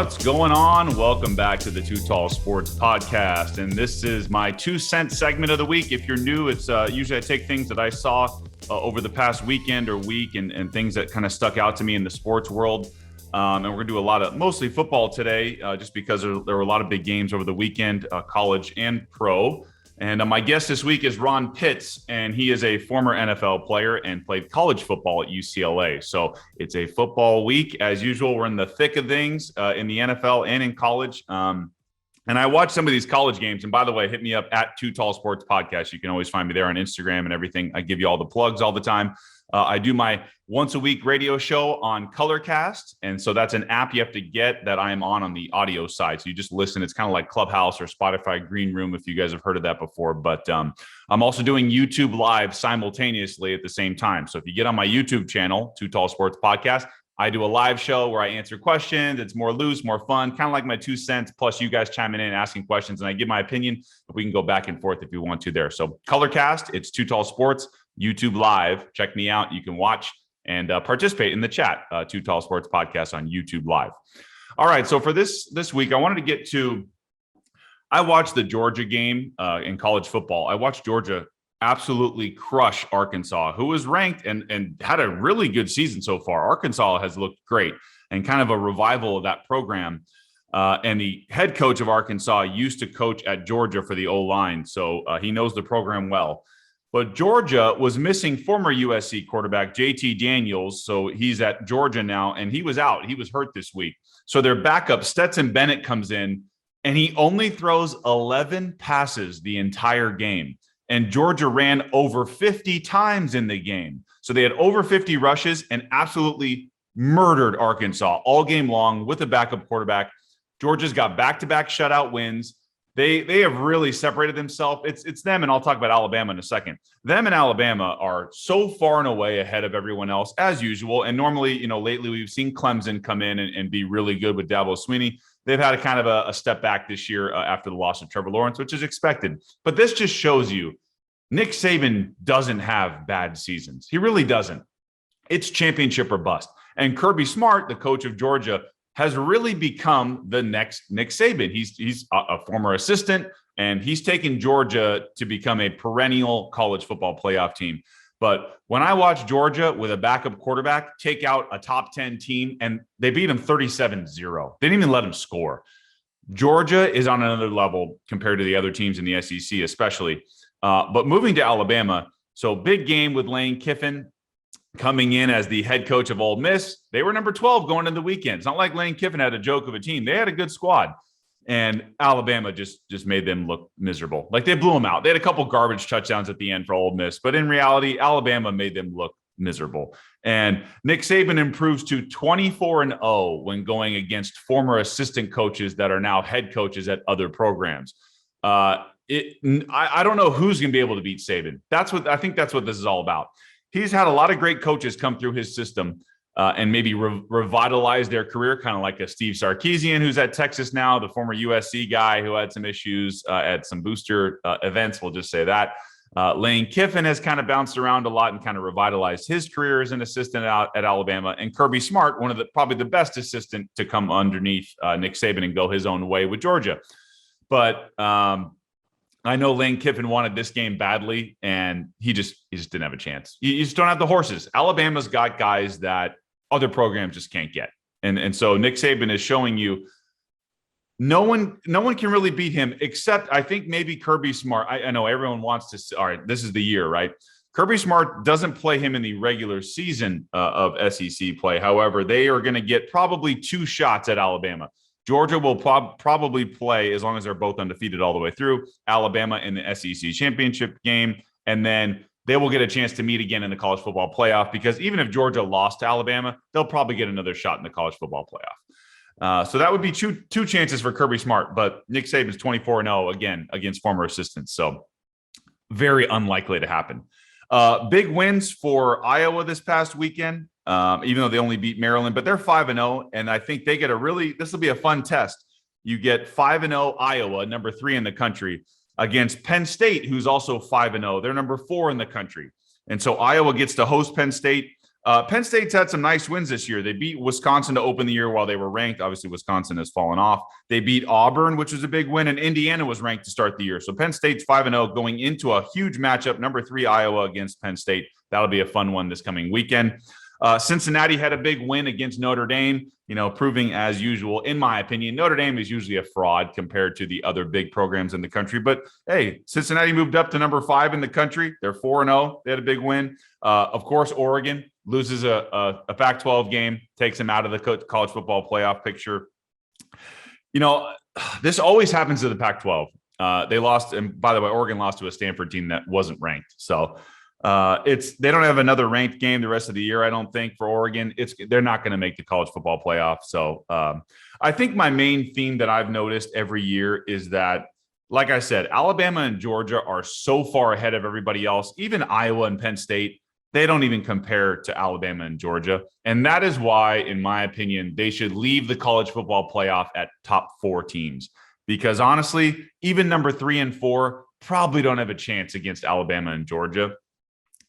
What's going on? Welcome back to the Too Tall Sports Podcast. And this is my 2 cent segment of the week. If you're new, it's usually I take things that I saw over the past weekend or week and things that kind of stuck out to me in the sports world. And we're going to do a lot of mostly football today, just because there were a lot of big games over the weekend, college and pro. And my guest this week is Ron Pitts, and he is a former NFL player and played college football at UCLA. So it's a football week. As usual, we're in the thick of things in the NFL and in college. And I watched some of these college games. And by the way, hit me up at Too Tall Sports Podcast. You can always find me there on Instagram and everything. I give you all the plugs all the time. I do my once a week radio show on Colorcast. And so that's an app you have to get that I am on the audio side. So you just listen. It's kind of like Clubhouse or Spotify Green Room, if you guys have heard of that before. But I'm also doing YouTube Live simultaneously at the same time. So if you get on my YouTube channel, Too Tall Sports Podcast, I do a live show where I answer questions. It's more loose, more fun, kind of like my 2 cents, plus you guys chiming in and asking questions, and I give my opinion. We can go back and forth if you want to there. So Colorcast, it's Too Tall Sports, YouTube Live. Check me out. You can watch and participate in the chat, Too Tall Sports Podcast on YouTube Live. All right, so for this week, I wanted to get to, I watched the Georgia game in college football. I watched Georgia absolutely crush Arkansas, who was ranked and had a really good season so far. Arkansas has looked great and kind of a revival of that program. And the head coach of Arkansas used to coach at Georgia for the O-line, so he knows the program well. But Georgia was missing former USC quarterback JT Daniels, so he's at Georgia now, and he was out. He was hurt this week. So their backup, Stetson Bennett, comes in, and he only throws 11 passes the entire game. And Georgia ran over 50 times in the game. So they had over 50 rushes and absolutely murdered Arkansas all game long with a backup quarterback. Georgia's got back-to-back shutout wins. They have really separated themselves. It's them, and I'll talk about Alabama in a second. Them and Alabama are so far and away ahead of everyone else, as usual. And normally, lately we've seen Clemson come in and be really good with Dabo Swinney. They've had a kind of a step back this year after the loss of Trevor Lawrence, which is expected. But this just shows you Nick Saban doesn't have bad seasons. He really doesn't. It's championship or bust. And Kirby Smart, the coach of Georgia, has really become the next Nick Saban. He's a former assistant, and he's taken Georgia to become a perennial college football playoff team. But when I watch Georgia with a backup quarterback take out a top 10 team, and they beat them 37-0. They didn't even let him score. Georgia is on another level compared to the other teams in the SEC, especially. But moving to Alabama, so big game with Lane Kiffin coming in as the head coach of Ole Miss. They were number 12 going into the weekend. It's not like Lane Kiffin had a joke of a team. They had a good squad. And Alabama just made them look miserable. Like they blew them out. They had a couple garbage touchdowns at the end for Ole Miss. But in reality, Alabama made them look miserable. And Nick Saban improves to 24-0 when going against former assistant coaches that are now head coaches at other programs. I don't know who's going to be able to beat Saban. I think that's what this is all about. He's had a lot of great coaches come through his system and maybe revitalize their career, kind of like a Steve Sarkisian, who's at Texas now, the former USC guy who had some issues at some booster events. We'll just say that. Lane Kiffin has kind of bounced around a lot and kind of revitalized his career as an assistant out at Alabama. And Kirby Smart, one of probably the best assistant to come underneath Nick Saban and go his own way with Georgia. But I know Lane Kiffin wanted this game badly, and he just didn't have a chance. You just don't have the horses. Alabama's got guys that other programs just can't get. And so Nick Saban is showing you no one can really beat him, except I think maybe Kirby Smart. I know everyone wants to – all right, this is the year, right? Kirby Smart doesn't play him in the regular season of SEC play. However, they are going to get probably 2 shots at Alabama. Georgia will probably play, as long as they're both undefeated all the way through, Alabama in the SEC championship game. And then they will get a chance to meet again in the college football playoff, because even if Georgia lost to Alabama, they'll probably get another shot in the college football playoff. So that would be two chances for Kirby Smart. But Nick Saban's 24-0 again against former assistants. So very unlikely to happen. Big wins for Iowa this past weekend. Even though they only beat Maryland, but they're 5-0, and I think they get this will be a fun test. You get 5-0 Iowa, number 3 in the country, against Penn State, who's also 5-0. They're number 4 in the country. And so Iowa gets to host Penn State. Penn State's had some nice wins this year. They beat Wisconsin to open the year while they were ranked. Obviously, Wisconsin has fallen off. They beat Auburn, which was a big win, and Indiana was ranked to start the year. So Penn State's 5-0 going into a huge matchup, number 3 Iowa against Penn State. That'll be a fun one this coming weekend. Cincinnati had a big win against Notre Dame, proving as usual, in my opinion, Notre Dame is usually a fraud compared to the other big programs in the country. But hey, Cincinnati moved up to number 5 in the country. They're 4-0. They had a big win. Of course, Oregon loses a Pac-12 game, takes them out of the college football playoff picture. This always happens to the Pac-12. They lost, and by the way, Oregon lost to a Stanford team that wasn't ranked. So they don't have another ranked game the rest of the year, I don't think, for Oregon. They're not going to make the college football playoff. So I think my main theme that I've noticed every year is that, like I said, Alabama and Georgia are so far ahead of everybody else. Even Iowa and Penn State, they don't even compare to Alabama and Georgia. And that is why, in my opinion, they should leave the college football playoff at top 4 teams. Because honestly, even number 3 and 4 probably don't have a chance against Alabama and Georgia.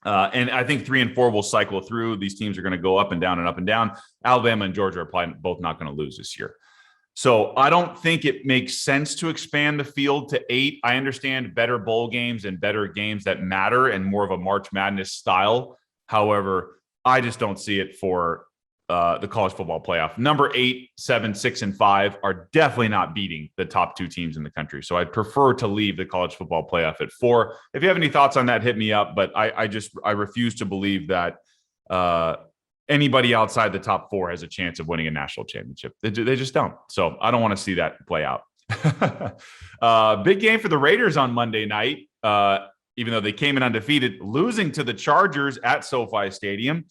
And I think 3 and 4 will cycle through. These teams are going to go up and down and up and down. Alabama and Georgia are probably both not going to lose this year. So I don't think it makes sense to expand the field to 8. I understand better bowl games and better games that matter and more of a March Madness style. However, I just don't see it for the college football playoff. Number 8, 7, 6, and 5 are definitely not beating the top 2 teams in the country. So I'd prefer to leave the college football playoff at 4. If you have any thoughts on that, hit me up. But I refuse to believe that anybody outside the top 4 has a chance of winning a national championship. They just don't. So I don't want to see that play out. Big game for the Raiders on Monday night. Even though they came in undefeated, losing to the Chargers at SoFi Stadium.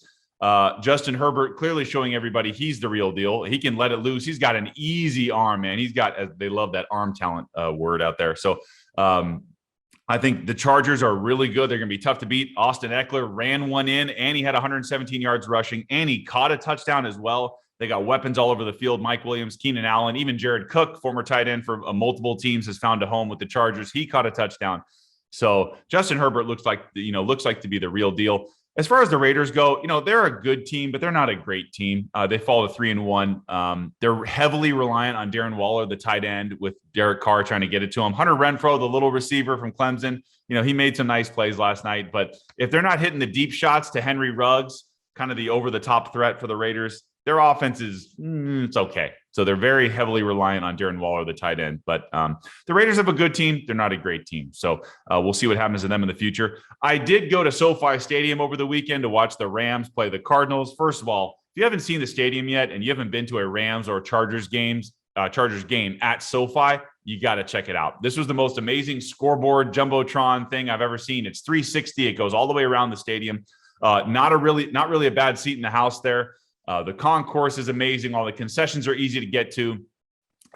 Justin Herbert clearly showing everybody he's the real deal. He can let it loose. He's got an easy arm, man. He's got, they love that arm talent word out there. So I think the Chargers are really good. They're going to be tough to beat. Austin Eckler ran one in, and he had 117 yards rushing, and he caught a touchdown as well. They got weapons all over the field. Mike Williams, Keenan Allen, even Jared Cook, former tight end for multiple teams, has found a home with the Chargers. He caught a touchdown. So Justin Herbert looks like to be the real deal. As far as the Raiders go, they're a good team, but they're not a great team. They fall to 3-1. They're heavily reliant on Darren Waller, the tight end, with Derek Carr trying to get it to him. Hunter Renfrow, the little receiver from Clemson, he made some nice plays last night. But if they're not hitting the deep shots to Henry Ruggs, kind of the over-the-top threat for the Raiders, their offense is it's okay. So they're very heavily reliant on Darren Waller, the tight end. But the Raiders have a good team. They're not a great team. So we'll see what happens to them in the future. I did go to SoFi Stadium over the weekend to watch the Rams play the Cardinals. First of all, if you haven't seen the stadium yet and you haven't been to a Rams or Chargers game at SoFi, you got to check it out. This was the most amazing scoreboard Jumbotron thing I've ever seen. It's 360. It goes all the way around the stadium. Not really a bad seat in the house there. The concourse is amazing. All the concessions are easy to get to.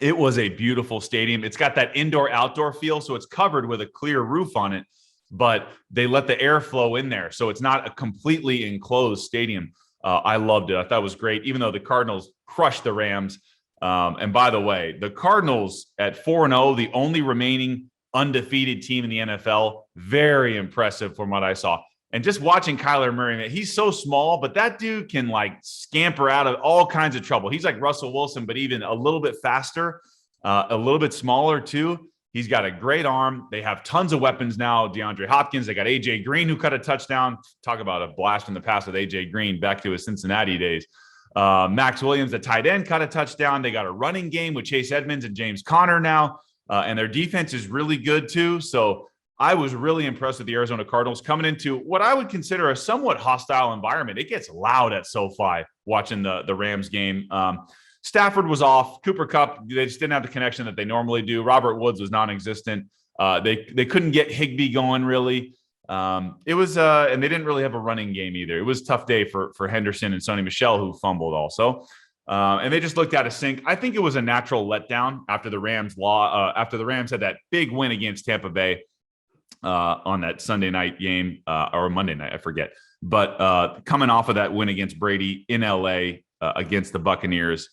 It was a beautiful stadium. It's got that indoor-outdoor feel, so it's covered with a clear roof on it, but they let the air flow in there, so it's not a completely enclosed stadium. I loved it. I thought it was great, even though the Cardinals crushed the Rams. And by the way, the Cardinals at 4-0, the only remaining undefeated team in the NFL, very impressive from what I saw. And just watching Kyler Murray, man, he's so small, but that dude can scamper out of all kinds of trouble. He's like Russell Wilson, but even a little bit faster, a little bit smaller too. He's got a great arm. They have tons of weapons now. DeAndre Hopkins, they got AJ Green, who cut a touchdown. Talk about a blast from the past with AJ Green back to his Cincinnati days. Max Williams, the tight end, cut a touchdown. They got a running game with Chase Edmonds and James Conner now. And their defense is really good too. So I was really impressed with the Arizona Cardinals coming into what I would consider a somewhat hostile environment. It gets loud at SoFi watching the Rams game. Stafford was off. Cooper Kupp, they just didn't have the connection that they normally do. Robert Woods was non-existent. They couldn't get Higbee going really. It was and they didn't really have a running game either. It was a tough day for Henderson and Sonny Michel, who fumbled also. And they just looked out of sync. I think it was a natural letdown after the Rams had that big win against Tampa Bay. On that Sunday night game or Monday night, I forget. But coming off of that win against Brady in LA against the Buccaneers,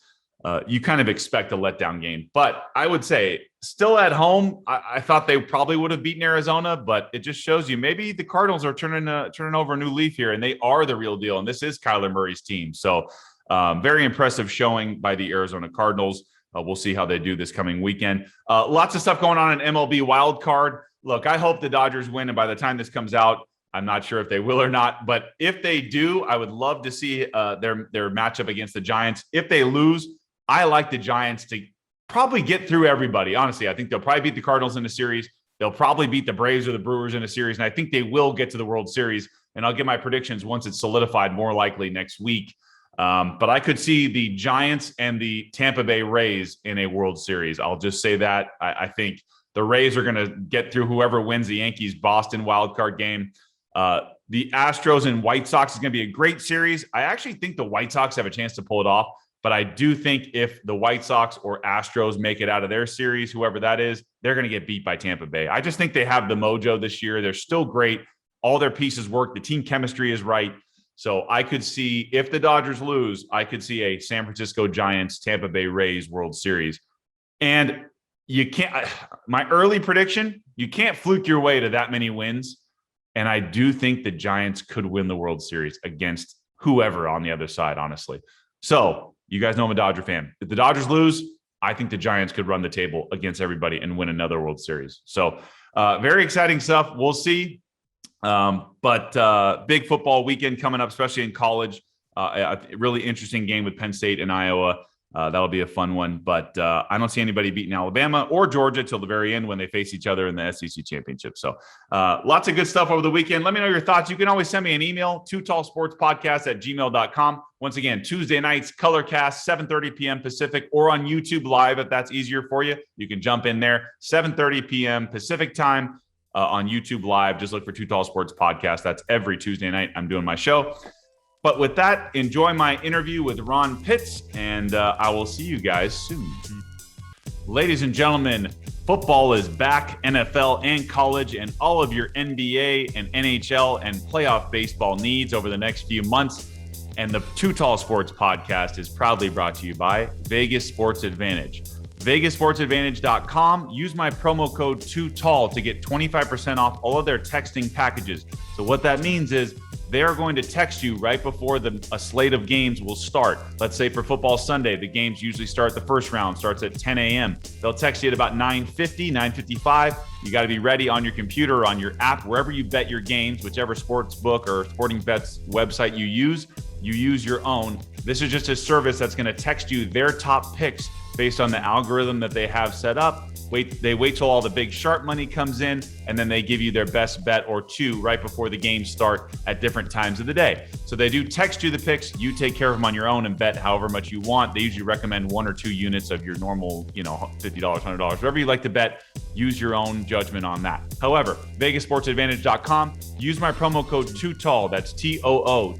you kind of expect a letdown game. But I would say still at home, I thought they probably would have beaten Arizona, but it just shows you maybe the Cardinals are turning over a new leaf here, and they are the real deal. And this is Kyler Murray's team. So very impressive showing by the Arizona Cardinals. We'll see how they do this coming weekend. Lots of stuff going on in MLB wild card. Look, I hope the Dodgers win. And by the time this comes out, I'm not sure if they will or not. But if they do, I would love to see their matchup against the Giants. If they lose, I like the Giants to probably get through everybody. Honestly, I think they'll probably beat the Cardinals in a series. They'll probably beat the Braves or the Brewers in a series. And I think they will get to the World Series. And I'll get my predictions once it's solidified, more likely next week. But I could see the Giants and the Tampa Bay Rays in a World Series. I'll just say that. I think the Rays are going to get through whoever wins the Yankees-Boston wildcard game. The Astros and White Sox is going to be a great series. I actually think the White Sox have a chance to pull it off. But I do think if the White Sox or Astros make it out of their series, whoever that is, they're going to get beat by Tampa Bay. I just think they have the mojo this year. They're still great. All their pieces work. The team chemistry is right. So I could see, if the Dodgers lose, I could see a San Francisco Giants, Tampa Bay Rays World Series. And you can't, my early prediction, you can't fluke your way to that many wins. And I do think the Giants could win the World Series against whoever on the other side, honestly. So you guys know I'm a Dodger fan. If the Dodgers lose, I think the Giants could run the table against everybody and win another World Series. So very exciting stuff. We'll see. But big football weekend coming up, especially in college. A really interesting game with Penn State and Iowa. That'll be a fun one. But I don't see anybody beating Alabama or Georgia till the very end when they face each other in the SEC championship. So lots of good stuff over the weekend. Let me know your thoughts. You can always send me an email, tootallsportspodcast@gmail.com. Once again, Tuesday nights, Colorcast, 7:30 p.m. Pacific, or on YouTube Live if that's easier for you. You can jump in there, 7:30 p.m. Pacific time on YouTube Live. Just look for Too Tall Sports Podcast. That's every Tuesday night I'm doing my show. But with that, enjoy my interview with Ron Pitts, and I will see you guys soon. Ladies and gentlemen, football is back, NFL and college, and all of your NBA and NHL and playoff baseball needs over the next few months. And the Too Tall Sports Podcast is proudly brought to you by Vegas Sports Advantage. VegasSportsAdvantage.com. Use my promo code TOOTALL to get 25% off all of their texting packages. So what that means is they are going to text you right before a slate of games will start. Let's say for football Sunday, the games usually start, the first round starts at 10 a.m. They'll text you at about 9:50, 9:55. You got to be ready on your computer or on your app, wherever you bet your games, whichever sports book or sporting bets website you use your own. This is just a service that's going to text you their top picks based on the algorithm that they have set up. They wait till all the big sharp money comes in, and then they give you their best bet or two right before the games start at different times of the day. So they do text you the picks. You take care of them on your own and bet however much you want. They usually recommend 1 or 2 units of your normal, $50, $100, whatever you like to bet. Use your own judgment on that. However, VegasSportsAdvantage.com. Use my promo code TOOTALL. That's TOOTALL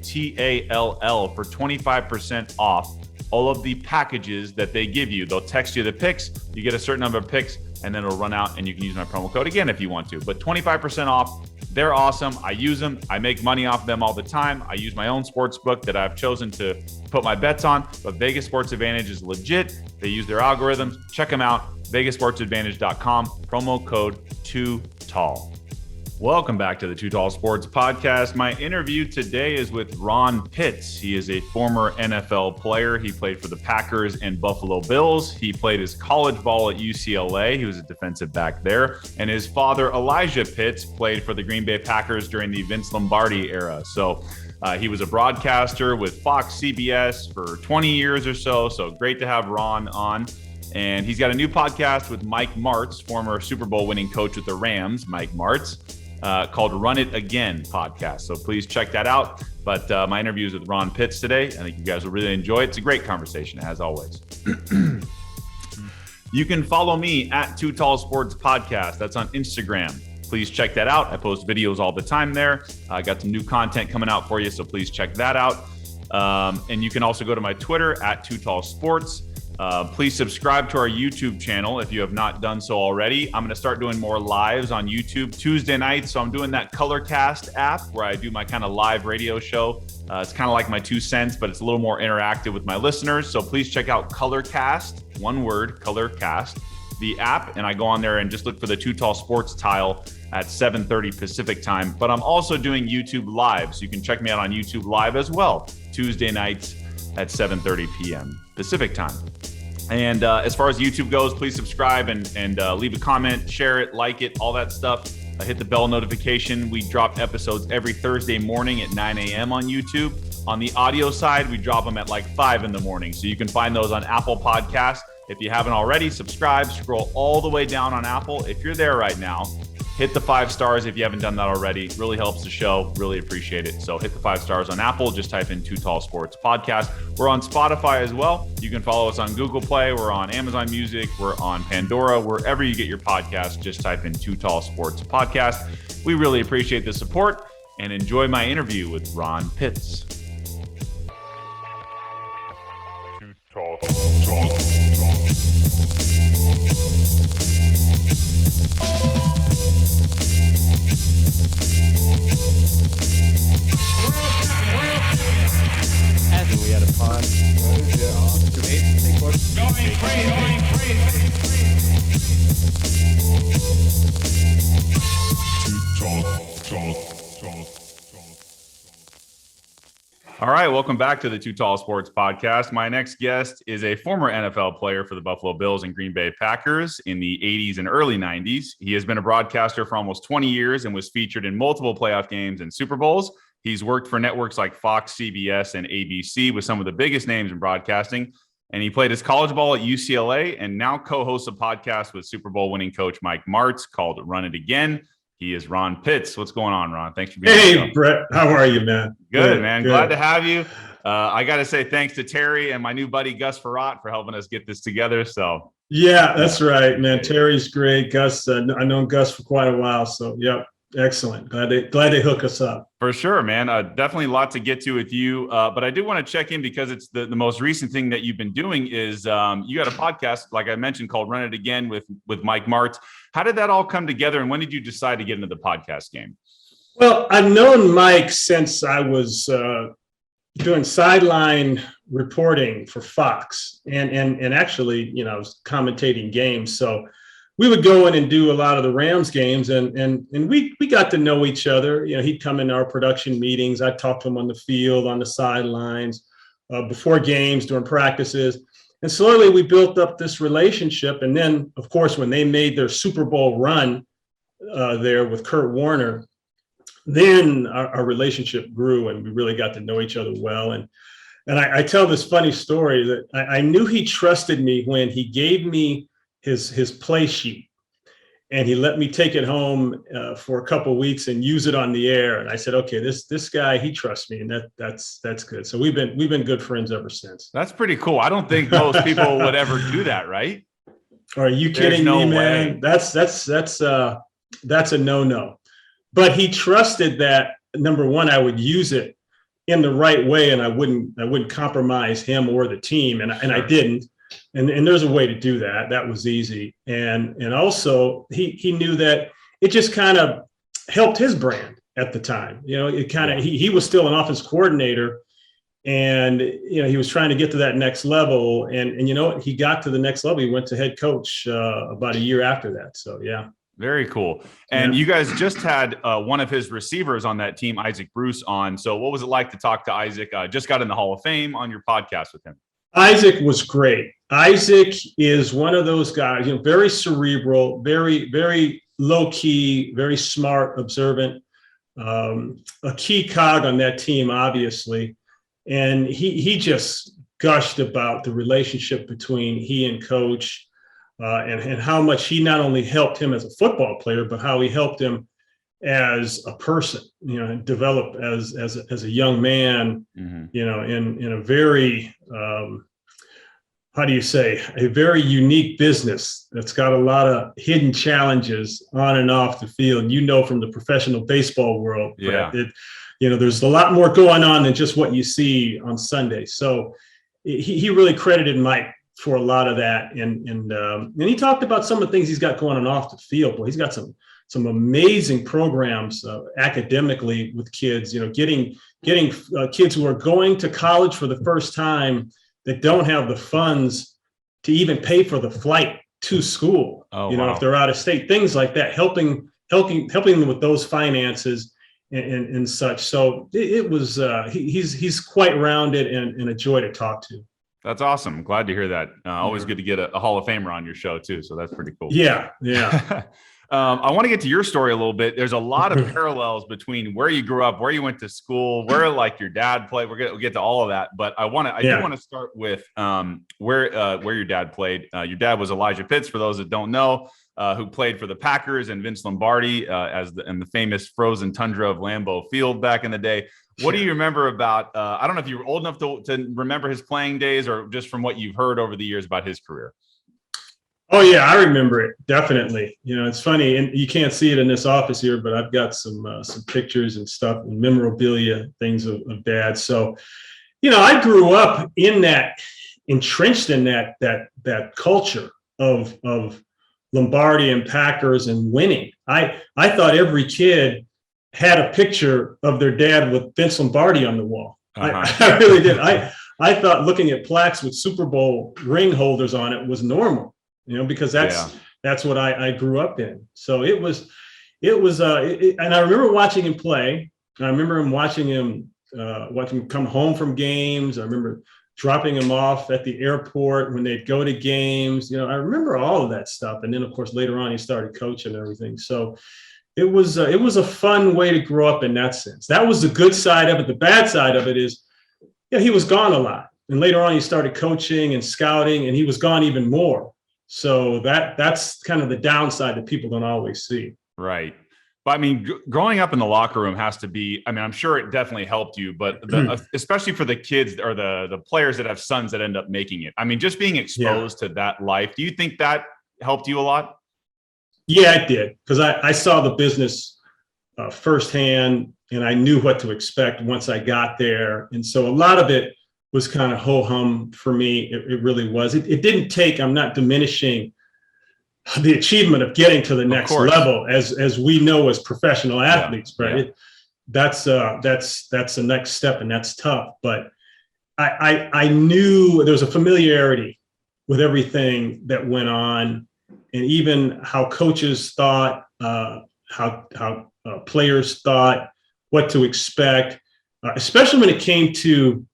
for 25% off all of the packages that they give you. They'll text you the picks. You get a certain number of picks, and then it'll run out, and you can use my promo code again if you want to. But 25% off. They're awesome. I use them. I make money off them all the time. I use my own sports book that I've chosen to put my bets on. But Vegas Sports Advantage is legit. They use their algorithms. Check them out. VegasSportsAdvantage.com. Promo code TOOTALL. Welcome back to the Too Tall Sports Podcast. My interview today is with Ron Pitts. He is a former NFL player. He played for the Packers and Buffalo Bills. He played his college ball at UCLA. He was a defensive back there. And his father, Elijah Pitts, played for the Green Bay Packers during the Vince Lombardi era. So he was a broadcaster with Fox CBS for 20 years or so. So great to have Ron on. And he's got a new podcast with Mike Martz, former Super Bowl winning coach with the Rams, Mike Martz. Called Run It Again podcast. So please check that out. But my interview is with Ron Pitts today. I think you guys will really enjoy it. It's a great conversation, as always. You can follow me at Too Tall Sports Podcast. That's on Instagram. Please check that out. I post videos all the time there. I got some new content coming out for you, so please check that out. And you can also go to my Twitter at Too Tall Sports. Please subscribe to our YouTube channel if you have not done so already. I'm going to start doing more lives on YouTube Tuesday nights. So I'm doing that Colorcast app where I do my kind of live radio show. It's kind of like my 2 cents, but it's a little more interactive with my listeners. So please check out Colorcast, one word, Colorcast, the app. And I go on there and just look for the Too Tall Sports tile at 7:30 Pacific time. But I'm also doing YouTube Live. So you can check me out on YouTube Live as well, Tuesday nights at 7:30 p.m. Pacific time. And as far as YouTube goes, please subscribe and leave a comment, share it, like it, all that stuff. Hit the bell notification. We drop episodes every Thursday morning at 9 a.m. on YouTube. On the audio side, we drop them at like 5 in the morning. So you can find those on Apple Podcasts. If you haven't already, subscribe, scroll all the way down on Apple. If you're there right now, hit the 5 stars if you haven't done that already. It really helps the show. Really appreciate it. So hit the 5 stars on Apple. Just type in Too Tall Sports Podcast. We're on Spotify as well. You can follow us on Google Play. We're on Amazon Music. We're on Pandora. Wherever you get your podcast, just type in Too Tall Sports Podcast. We really appreciate the support and enjoy my interview with Ron Pitts. Too Tall. We had a punt. Going crazy. All right, welcome back to the Too Tall Sports Podcast. My next guest is a former NFL player for the Buffalo Bills and Green Bay Packers in the 80s and early 90s. He has been a broadcaster for almost 20 years and was featured in multiple playoff games and Super Bowls. He's worked for networks like Fox, CBS, and ABC with some of the biggest names in broadcasting. And he played his college ball at UCLA and now co-hosts a podcast with Super Bowl winning coach Mike Martz called Run It Again. He is Ron Pitts. What's going on, Ron? Thanks for being here. Hey, Brett. How are you, man? Good, man. Good. Glad to have you. I got to say thanks to Terry and my new buddy Gus Farrat for helping us get this together. So yeah, that's right, man. Terry's great. Gus, I've known Gus for quite a while. So, yep. Excellent. Glad they hook us up. For sure, man. Definitely a lot to get to with you. But I do want to check in because it's the most recent thing that you've been doing is you got a podcast, like I mentioned, called Run It Again with Mike Martz. How did that all come together? And when did you decide to get into the podcast game? Well, I've known Mike since I was doing sideline reporting for Fox and actually, I was commentating games. So we would go in and do a lot of the Rams games and we got to know each other. He'd come into our production meetings. I'd talk to him on the field, on the sidelines, before games, during practices. And slowly we built up this relationship. And then, of course, when they made their Super Bowl run there with Kurt Warner, then our relationship grew and we really got to know each other well. And I tell this funny story that I knew he trusted me when he gave me his play sheet and he let me take it home for a couple of weeks and use it on the air. And I said, okay, this guy, he trusts me. And that's good. So we've been good friends ever since. That's pretty cool. I don't think most people would ever do that, right? Are you kidding me, man? That's a no-no. But he trusted that, number one, I would use it in the right way and I wouldn't compromise him or the team. And I didn't. And there's a way to do that. That was easy. And also he knew that it just kind of helped his brand at the time. It kind of, he was still an offense coordinator and, he was trying to get to that next level. And he got to the next level. He went to head coach about a year after that. So, yeah. Very cool. And you guys just had one of his receivers on that team, Isaac Bruce, on. So what was it like to talk to Isaac? Just got in the Hall of Fame on your podcast with him. Isaac was great. Isaac is one of those guys, very cerebral, very, very low key, very smart, observant, a key cog on that team, obviously. And he just gushed about the relationship between he and coach and how much he not only helped him as a football player, but how he helped him as a person, develop as a young man, in a very, a very unique business that's got a lot of hidden challenges on and off the field. From the professional baseball world, there's a lot more going on than just what you see on Sunday. So he really credited Mike for a lot of that. And he talked about some of the things he's got going on off the field. Boy, he's got some amazing programs academically with kids, getting kids who are going to college for the first time that don't have the funds to even pay for the flight to school. Wow. If they're out of state, things like that, helping them with those finances and such. So it was he's quite rounded and a joy to talk to. That's awesome. Glad to hear that. Always good to get a Hall of Famer on your show too. So that's pretty cool. Yeah. I want to get to your story a little bit. There's a lot of parallels between where you grew up, where you went to school, where like your dad played. We'll get to all of that, but I do want to start with where your dad played. Your dad was Elijah Pitts, for those that don't know, who played for the Packers, and Vince Lombardi in the famous frozen tundra of Lambeau Field back in the day. What do you remember about? I don't know if you were old enough to remember his playing days, or just from what you've heard over the years about his career. Oh yeah, I remember it definitely. It's funny, and you can't see it in this office here, but I've got some pictures and stuff and memorabilia things of Dad. So, I grew up entrenched in that culture of Lombardi and Packers and winning. I thought every kid had a picture of their dad with Vince Lombardi on the wall. I really did. I thought looking at plaques with Super Bowl ring holders on it was normal. Because that's what I grew up in. So it was, and I remember watching him play. I remember watching him come home from games. I remember dropping him off at the airport when they'd go to games. I remember all of that stuff. And then, of course, later on, he started coaching and everything. So it was a fun way to grow up in that sense. That was the good side of it. The bad side of it is, he was gone a lot. And later on, he started coaching and scouting, and he was gone even more. So that's kind of the downside that people don't always see. Right. But growing up in the locker room has to be, I'm sure it definitely helped you, but especially for the kids or the players that have sons that end up making it. Just being exposed to that life. Do you think that helped you a lot? Yeah, it did. Because I saw the business firsthand, and I knew what to expect once I got there. And so a lot of it was kind of ho-hum for me. It really was. It didn't take, I'm not diminishing the achievement of getting to the next level as we know as professional athletes, right? That's the next step, and that's tough. But I knew there was a familiarity with everything that went on, and even how coaches thought, how players thought, what to expect, especially when it came to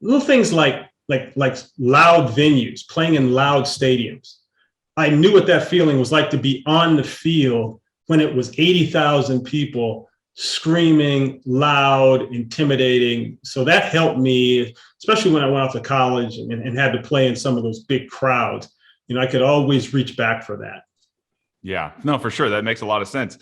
little things like loud venues, playing in loud stadiums. I knew what that feeling was like to be on the field when it was 80,000 people screaming, loud, intimidating. So that helped me, especially when I went off to college and had to play in some of those big crowds. I could always reach back for that. Yeah, no, for sure. That makes a lot of sense.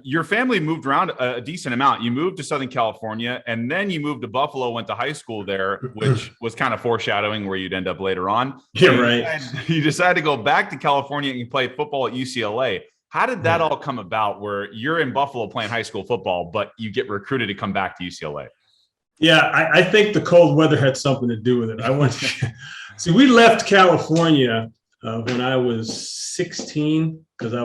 Your family moved around a decent amount. You moved to Southern California, and then you moved to Buffalo, went to high school there, which was kind of foreshadowing where you'd end up later on. Yeah, right. You decided to go back to California and you play football at UCLA. How did that all come about, where you're in Buffalo playing high school football, but you get recruited to come back to UCLA? Yeah, I think the cold weather had something to do with it. See, we left California when I was 16, because I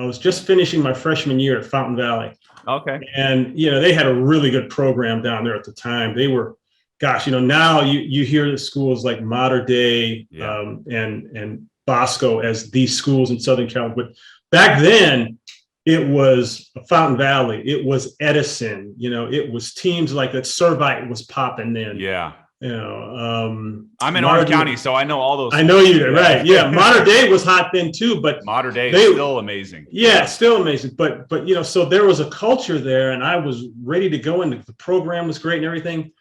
was just finishing my freshman year at Fountain Valley. Okay. And, they had a really good program down there at the time. They were, now you hear the schools like Mater Dei and Bosco as these schools in Southern California. But back then, it was Fountain Valley. It was Edison. It was teams like that. Servite was popping then. Yeah. I'm in Orange County, so I know all those. I know you did, right? Yeah, Mater Dei was hot then too, but Mater Dei is still amazing. Yeah, still amazing. But so there was a culture there, and I was ready to go, and the program was great and everything.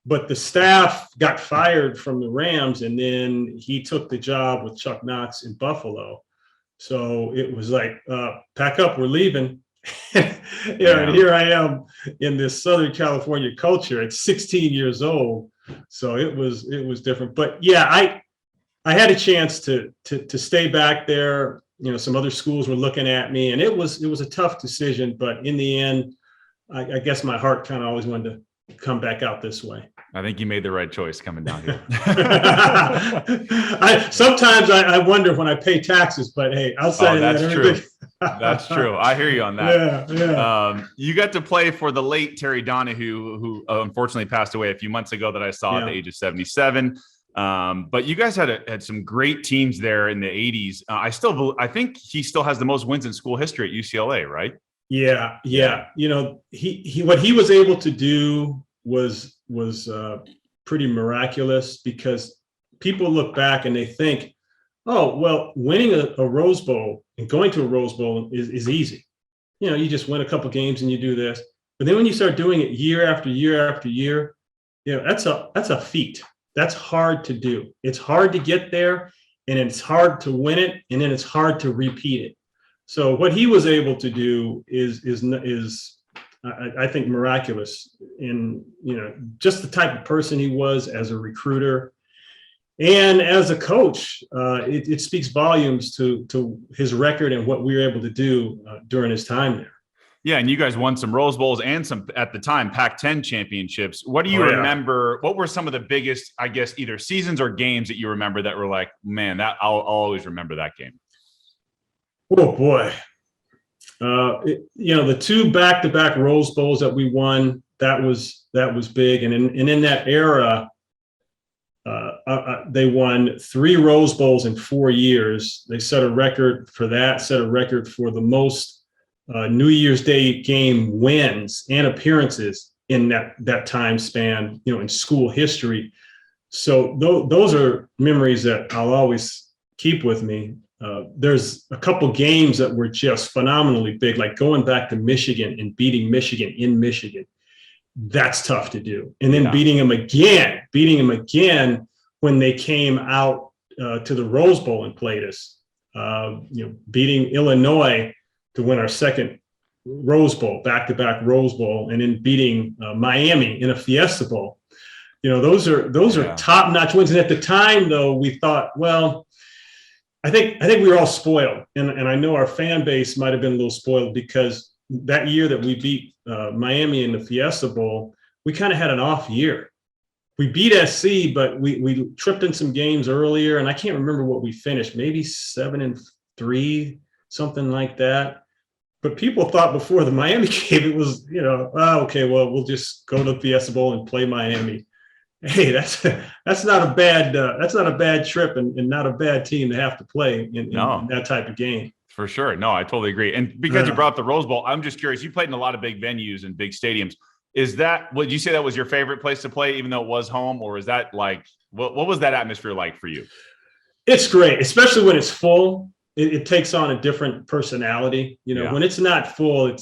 But the staff got fired from the Rams, and then he took the job with Chuck Knox in Buffalo. So it was like, pack up, we're leaving. And here I am in this Southern California culture at 16 years old. So it was different, but I had a chance to stay back there. Some other schools were looking at me, and it was a tough decision, but in the end, I guess my heart kind of always wanted to come back out this way. I think you made the right choice coming down here. Sometimes I wonder when I pay taxes, but hey, outside of that, true. That's true. I hear you on that. Yeah. You got to play for the late Terry Donahue, who unfortunately passed away a few months ago that I saw at the age of 77. But you guys had some great teams there in the 80s. I think he still has the most wins in school history at UCLA, right? Yeah. You know, he what he was able to do was pretty miraculous, because people look back and they think, oh, well, winning a Rose Bowl and going to a Rose Bowl is easy. You know, you just win a couple games and you do this. But then when you start doing it year after year after year, you know, that's a feat. That's hard to do. It's hard to get there, and it's hard to win it, and then it's hard to repeat it. So what he was able to do is I think miraculous in, you know, just the type of person he was as a recruiter and as a coach. It speaks volumes to his record and what we were able to do during his time there. Yeah, and you guys won some Rose Bowls and some, at the time, Pac-10 championships. What do you remember? What were some of the biggest, I guess, either seasons or games that you remember that were like, man, that I'll always remember that game? Oh boy. You know, the 2 back-to-back Rose Bowls that we won, that was big. And in that era, they won 3 Rose Bowls in 4 years. They set a record for that, set a record for the most New Year's Day game wins and appearances in that time span, you know, in school history. So those are memories that I'll always keep with me. There's a couple games that were just phenomenally big, like going back to Michigan and beating Michigan in Michigan. That's tough to do. And then beating them again when they came out to the Rose Bowl and played us. You know, beating Illinois to win our second Rose Bowl, back-to-back Rose Bowl, and then beating Miami in a Fiesta Bowl. You know, those are top-notch wins. And at the time, though, we thought, well, I think we were all spoiled, and I know our fan base might have been a little spoiled, because that year that we beat Miami in the Fiesta Bowl, we kind of had an off year. We beat SC, but we tripped in some games earlier, and I can't remember what we finished, maybe 7-3, something like that. But people thought before the Miami game, it was, you know, okay, well, we'll just go to the Fiesta Bowl and play Miami. Hey, that's not a bad trip, and not a bad team to have to play in that type of game. For sure. No, I totally agree. And because you brought up the Rose Bowl, I'm just curious. You played in a lot of big venues and big stadiums. Would you say that was your favorite place to play, even though it was home, or is that like, what was that atmosphere like for you? It's great, especially when it's full. It takes on a different personality. You know, when it's not full,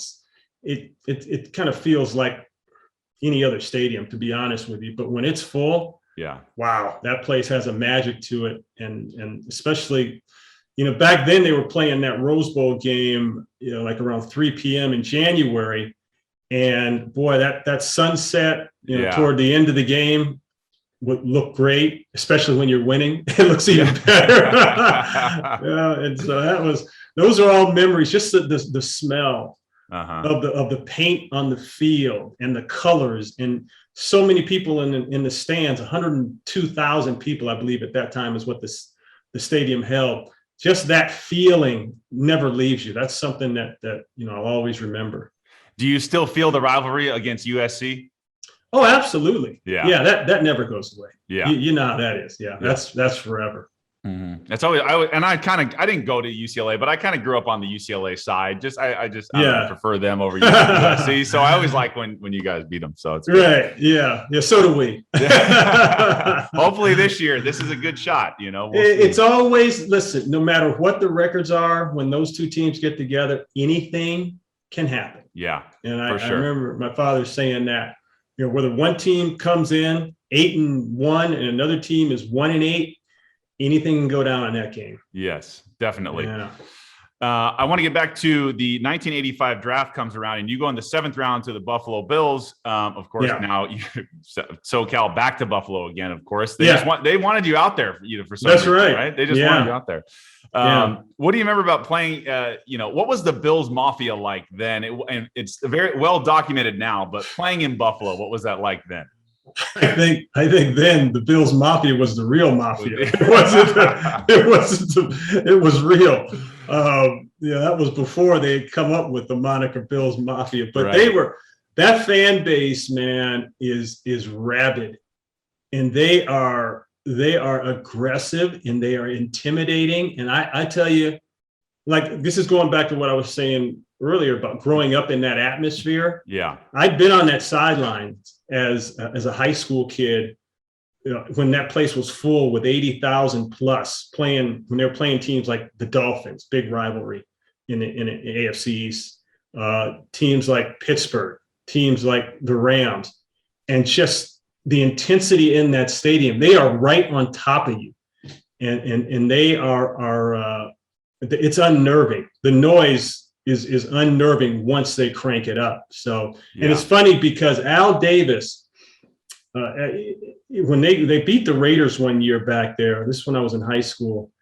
it kind of feels like any other stadium, to be honest with you. But when it's full, wow, that place has a magic to it. And especially, you know, back then they were playing that Rose Bowl game, you know, like around 3 p.m. in January. And boy, that sunset, you know, toward the end of the game would look great, especially when you're winning. It looks even better. And so those are all memories, just the smell. Of the paint on the field and the colors, and so many people in the stands. 102,000 people, I believe, at that time is what the stadium held. Just that feeling never leaves you. That's something that you know, I'll always remember. Do you still feel the rivalry against USC? Oh, absolutely. Yeah. That never goes away. Yeah, you know how that is. Yeah. That's forever. Mm-hmm. That's always I didn't go to UCLA, but I kind of grew up on the UCLA side. I prefer them over USC. So I always like when you guys beat them. So it's right. Yeah. So do we. Hopefully this year, this is a good shot. You know, it's always, listen, no matter what the records are, when those two teams get together, anything can happen. Yeah. And I remember my father saying that, you know, whether one team comes in 8-1 and another team is 1-8, anything can go down in that game. Yes, definitely. Yeah. I want to get back to the 1985 draft comes around, and you go in the 7th round to the Buffalo Bills. Of course, now SoCal back to Buffalo again. Of course, they wanted you out there for some reason, right? They just wanted you out there. What do you remember about playing? You know, what was the Bills Mafia like then? And it's very well documented now, but playing in Buffalo, what was that like then? I think then the Bills Mafia was the real mafia. It was real. That was before they had come up with the moniker Bills Mafia. But that fan base, man, is rabid, and they are aggressive and they are intimidating. And I tell you, like, this is going back to what I was saying earlier about growing up in that atmosphere. Yeah. I'd been on that sideline as a high school kid, when that place was full with 80,000 plus when they were playing teams like the Dolphins, big rivalry in the AFC East, teams like Pittsburgh, teams like the Rams, and just the intensity in that stadium. They are right on top of you, and they are it's unnerving. The noise is unnerving once they crank it up. So, and it's funny because Al Davis, when they beat the Raiders one year back there, this is when I was in high school.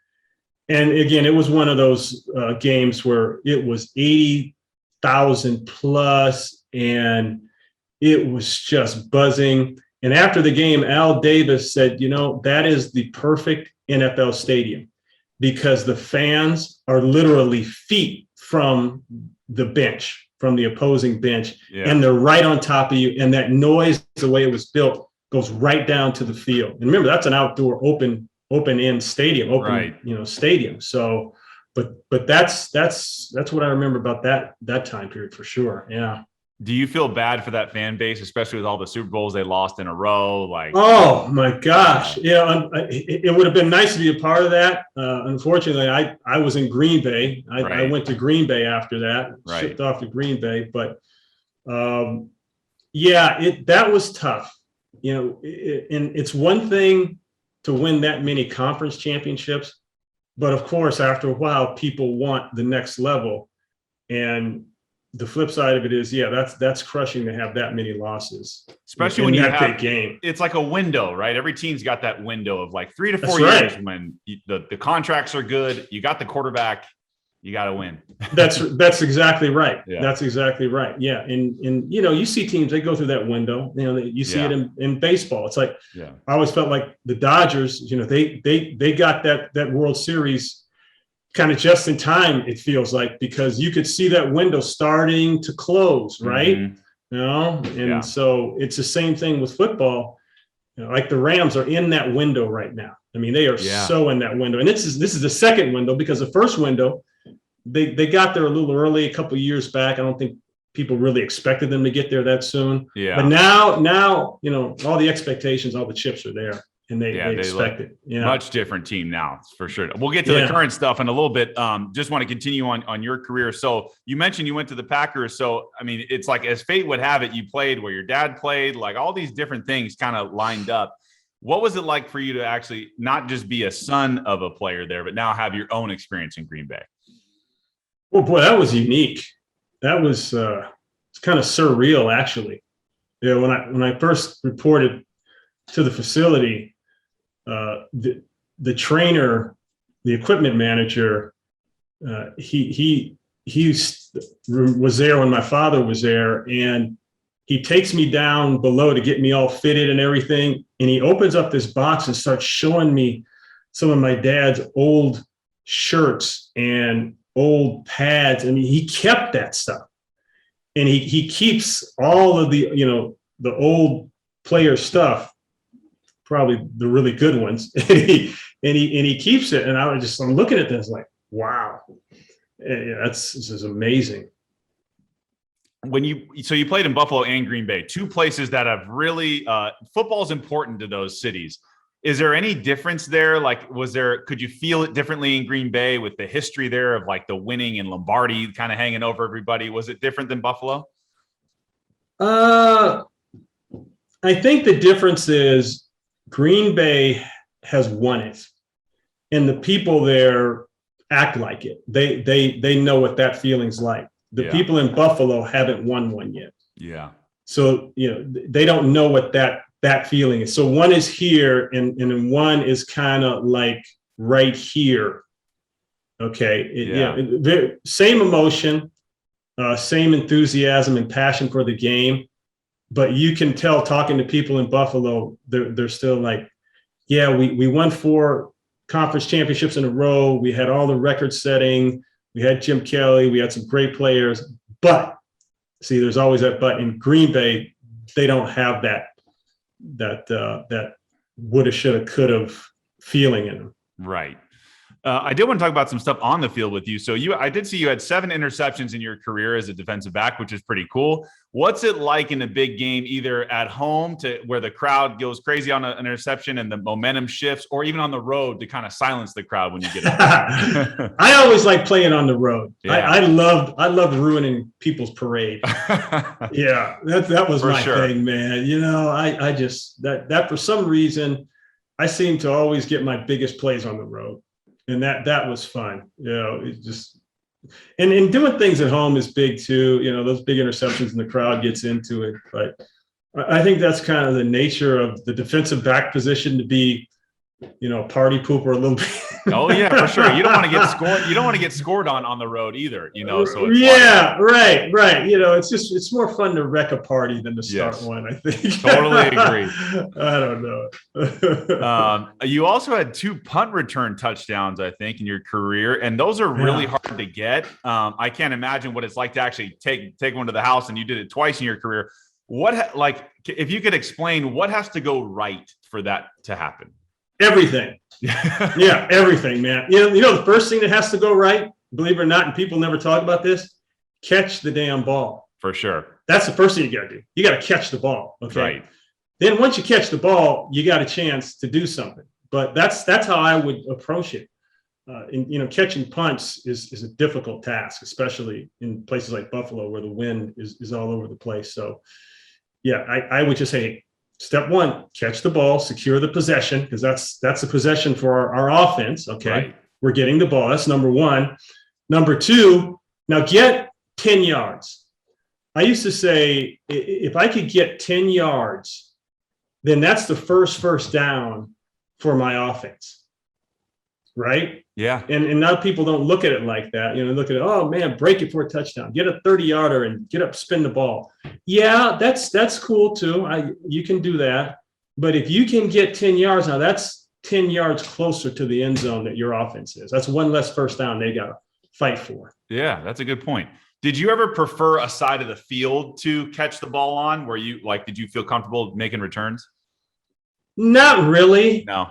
And again, it was one of those games where it was 80,000 plus and it was just buzzing. And after the game, Al Davis said, that is the perfect NFL stadium, because the fans are literally feet from the bench, from the opposing bench, and they're right on top of you. And that noise, the way it was built, goes right down to the field. And remember, that's an outdoor open end stadium, stadium. So, but that's what I remember about that time period for sure. Yeah. Do you feel bad for that fan base, especially with all the Super Bowls they lost in a row? Oh my gosh. It would have been nice to be a part of that. Unfortunately, I was in Green Bay. I went to Green Bay after that, shipped off to Green Bay. But that was tough. And it's one thing to win that many conference championships, but of course, after a while, people want the next level. And the flip side of it is, that's crushing to have that many losses, especially when you have big game. It's like a window, right? Every team's got that window of like 3 to 4 years when the contracts are good. You got the quarterback, you got to win. That's exactly right. Yeah. That's exactly right. Yeah, and you see teams, they go through that window. You see it in baseball. It's like I always felt like the Dodgers. They got that World Series kind of just in time, it feels like, because you could see that window starting to close, right? Mm-hmm. So it's the same thing with football. Like the Rams are in that window right now. I mean, they are so in that window. And this is the second window, because the first window, they got there a little early, a couple of years back. I don't think people really expected them to get there that soon. Yeah. But now, all the expectations, all the chips are there. And they expect it. Yeah. Much different team now, for sure. We'll get to the current stuff in a little bit. Just want to continue on your career. So you mentioned you went to the Packers. So, I mean, it's like, as fate would have it, you played where your dad played, like all these different things kind of lined up. What was it like for you to actually not just be a son of a player there, but now have your own experience in Green Bay? Well, boy, that was unique. That was it's kind of surreal, actually. When I first reported to the facility, the trainer, the equipment manager, he was there when my father was there, and he takes me down below to get me all fitted and everything. And he opens up this box and starts showing me some of my dad's old shirts and old pads. I mean, he kept that stuff, and he keeps all of the old player stuff, probably the really good ones, and he keeps it. And I'm looking at this like, wow, this is amazing. So you played in Buffalo and Green Bay, two places that have really football's important to those cities. Is there any difference there? Like, could you feel it differently in Green Bay with the history there of like the winning and Lombardi kind of hanging over everybody? Was it different than Buffalo? I think the difference is Green Bay has won it, and the people there act like it. They know what that feeling's like. The people in Buffalo haven't won one yet. Yeah. So, they don't know what that feeling is. So one is here and one is kind of like right here. Okay. Same emotion, same enthusiasm and passion for the game, but you can tell talking to people in Buffalo, they're still like, yeah, we won 4 conference championships in a row. We had all the record setting. We had Jim Kelly. We had some great players. But see, there's always that but. In Green Bay, they don't have that woulda, shoulda, coulda feeling in them. Right. I did want to talk about some stuff on the field with you. So I did see you had 7 interceptions in your career as a defensive back, which is pretty cool. What's it like in a big game, either at home to where the crowd goes crazy on an interception and the momentum shifts, or even on the road to kind of silence the crowd when you get it? I always like playing on the road. Yeah. I loved ruining people's parade. Yeah, that was my thing, man. You know, I just that for some reason I seem to always get my biggest plays on the road. And that was fun. You know, it just and doing things at home is big too. You know, those big interceptions and the crowd gets into it. But I think that's kind of the nature of the defensive back position, to be, you know, party pooper a little bit. Oh yeah, for sure. You don't want to get scored. You don't want to get scored on the road either. You know, so it's right. You know, it's more fun to wreck a party than to start one. I think. Totally agree. I don't know. You also had 2 punt return touchdowns, I think, in your career, and those are really hard to get. I can't imagine what it's like to actually take one to the house, and you did it twice in your career. If you could explain what has to go right for that to happen? Everything. Yeah, everything, man. You know, the first thing that has to go right, believe it or not, and people never talk about this, catch the damn ball. For sure. That's the first thing you got to do. You got to catch the ball. Okay. Right. Then once you catch the ball, you got a chance to do something. But that's how I would approach it. You know, catching punts is a difficult task, especially in places like Buffalo where the wind is all over the place. So, yeah, I would just say, step 1, catch the ball, secure the possession, because that's the possession for our offense. Okay. Right. We're getting the ball. That's number 1. Number 2, now get 10 yards. I used to say, if I could get 10 yards, then that's the first down for my offense. Right? Yeah. And now people don't look at it like that. You know, look at it, oh man, break it for a touchdown. Get a 30-yarder and get up, spin the ball. Yeah, that's cool too. You can do that. But if you can get 10 yards, now that's 10 yards closer to the end zone that your offense is. That's one less first down they got to fight for. Yeah, that's a good point. Did you ever prefer a side of the field to catch the ball on, where did you feel comfortable making returns? Not really. No.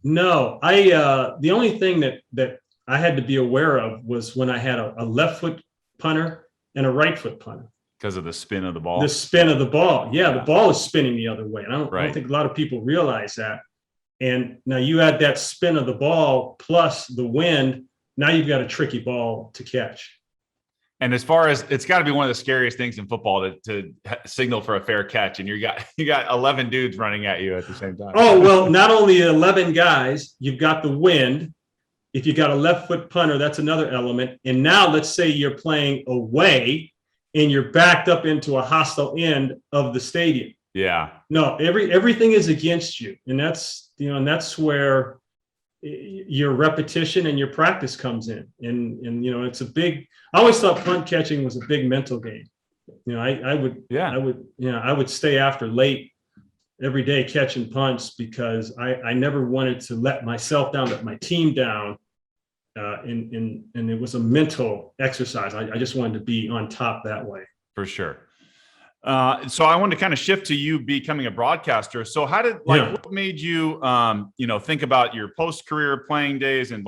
The only thing that I had to be aware of was when I had a left foot punter and a right foot punter. Because of the spin of the ball. The spin of the ball. Yeah, the ball is spinning the other way. And I don't think a lot of people realize that. And now you add that spin of the ball plus the wind, now you've got a tricky ball to catch. And as far as, it's got to be one of the scariest things in football to signal for a fair catch, and you got 11 dudes running at you at the same time. Oh, well, not only 11 guys, you've got the wind. If you got a left foot punter, that's another element. And now let's say you're playing away and you're backed up into a hostile end of the stadium. Yeah. No, everything is against you, and that's where your repetition and your practice comes in. And it's a big. I always thought punt catching was a big mental game. You know, I would stay after late every day catching punts because I never wanted to let myself down, let my team down. And it was a mental exercise. I just wanted to be on top that way. For sure. So I wanted to kind of shift to you becoming a broadcaster. So how did what made you, think about your post-career playing days and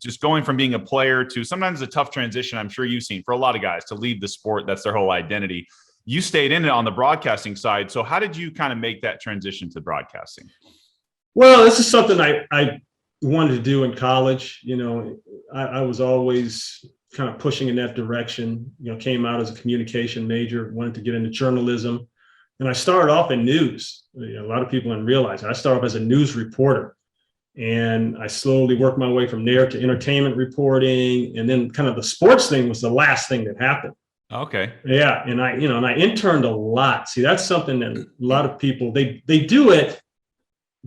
just going from being a player to sometimes a tough transition, I'm sure you've seen for a lot of guys to leave the sport. That's their whole identity. You stayed in it on the broadcasting side. So how did you kind of make that transition to broadcasting? Well, this is something I wanted to do in college. You know, I was always kind of pushing in that direction, came out as a communication major, wanted to get into journalism. And I started off in news. A lot of people didn't realize I started off as a news reporter. And I slowly worked my way from there to entertainment reporting. And then kind of the sports thing was the last thing that happened. Okay. Yeah. And I interned a lot. See, that's something that a lot of people, they do it,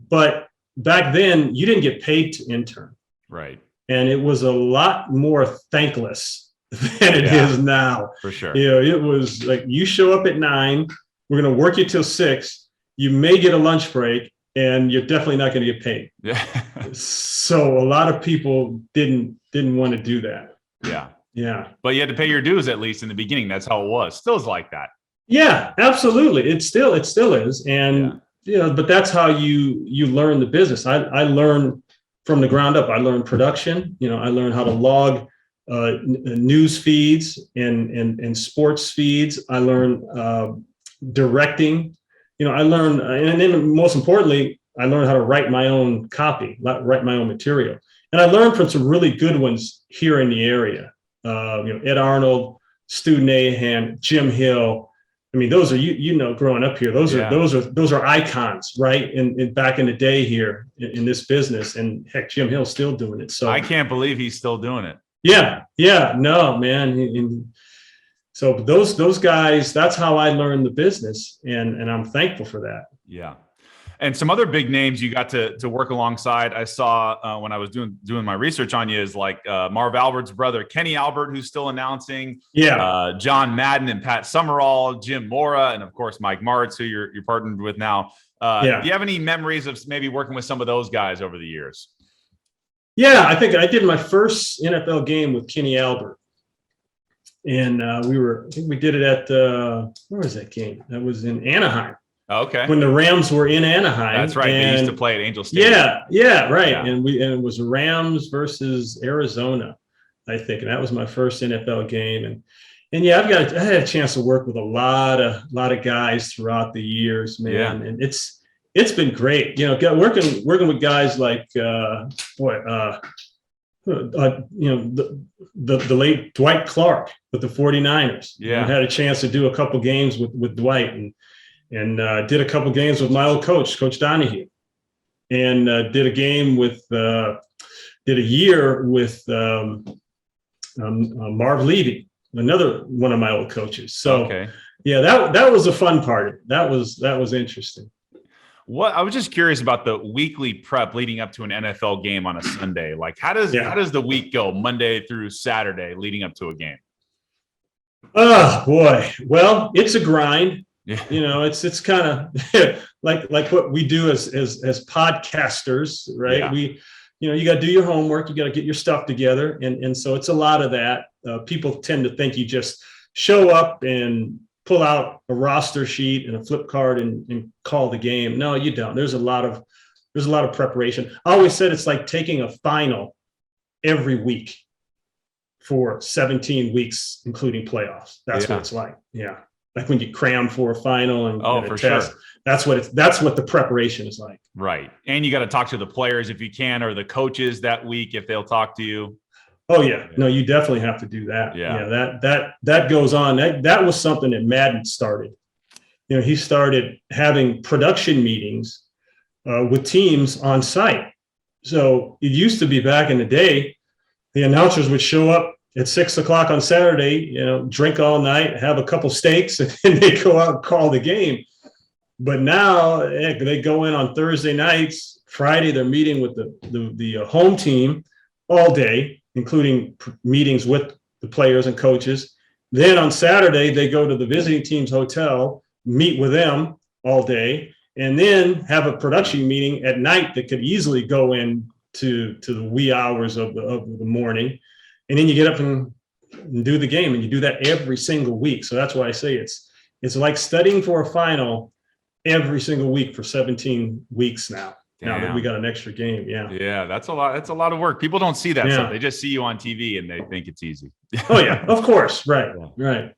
but back then you didn't get paid to intern. Right. And it was a lot more thankless than it is now. For sure. It was like you show up at 9, We're going to work you till 6. You may get a lunch break, and you're definitely not going to get paid. Yeah. So a lot of people didn't want to do that. Yeah. Yeah. But you had to pay your dues at least in the beginning. That's how it was. Still is like that. Yeah, absolutely. It still is. And, but that's how you learn the business. I learned from the ground up. I learned production. I learned how to log news feeds and sports feeds. I learned directing. I learned, and then most importantly, I learned how to write my own copy, write my own material. And I learned from some really good ones here in the area. Ed Arnold, Stu Nahan, Jim Hill. I mean, those are, growing up here, those are icons, right? And back in the day here in this business, and heck, Jim Hill's still doing it. So I can't believe he's still doing it. Yeah, no, man. And so those guys, that's how I learned the business, and I'm thankful for that. Yeah. And some other big names you got to work alongside. I saw when I was doing my research on you is like Marv Albert's brother, Kenny Albert, who's still announcing. Yeah. John Madden and Pat Summerall, Jim Mora, and of course Mike Martz, who you're partnered with now. Do you have any memories of maybe working with some of those guys over the years? Yeah, I think I did my first NFL game with Kenny Albert, and I think we did it at where was that game? That was in Anaheim. Okay. When the Rams were in Anaheim. That's right. They used to play at Angel Stadium. Yeah, right. Yeah. And it was Rams versus Arizona, I think. And that was my first NFL game. And yeah, I had a chance to work with a lot of guys throughout the years, man. Yeah. And it's been great. Working with guys like the late Dwight Clark with the 49ers. Yeah. I had a chance to do a couple games with Dwight and did a couple games with my old coach, Coach Donahue, and did a year with Marv Levy, another one of my old coaches. So yeah, that was a fun part. That was interesting. I was just curious about the weekly prep leading up to an NFL game on a Sunday. Like how does the week go Monday through Saturday leading up to a game? Oh boy. Well, it's a grind. Yeah. It's kind of like what we do as podcasters, right? Yeah. You got to do your homework, you got to get your stuff together. And so it's a lot of that. People tend to think you just show up and pull out a roster sheet and a flip card and call the game. No, you don't. There's a lot of preparation. I always said it's like taking a final every week for 17 weeks, including playoffs. That's what it's like. Yeah. Like when you cram for a final and for test, sure. That's what the preparation is like. Right. And you got to talk to the players if you can, or the coaches that week if they'll talk to you. Oh yeah. No, you definitely have to do that. Yeah. That goes on. That was something that Madden started. He started having production meetings with teams on site. So it used to be back in the day, the announcers would show up at 6 o'clock on Saturday, drink all night, have a couple steaks, and then they go out and call the game. But now they go in on Thursday nights. Friday, they're meeting with the home team all day, including meetings with the players and coaches. Then on Saturday, they go to the visiting team's hotel, meet with them all day, and then have a production meeting at night that could easily go into the wee hours of the morning. And then you get up and do the game, and you do that every single week. So that's why I say it's like studying for a final every single week for 17 weeks now. Damn. Now that we got an extra game. Yeah. Yeah. That's a lot. That's a lot of work. People don't see that stuff. They just see you on TV and they think it's easy. Oh yeah, of course. Right. Yeah. Right.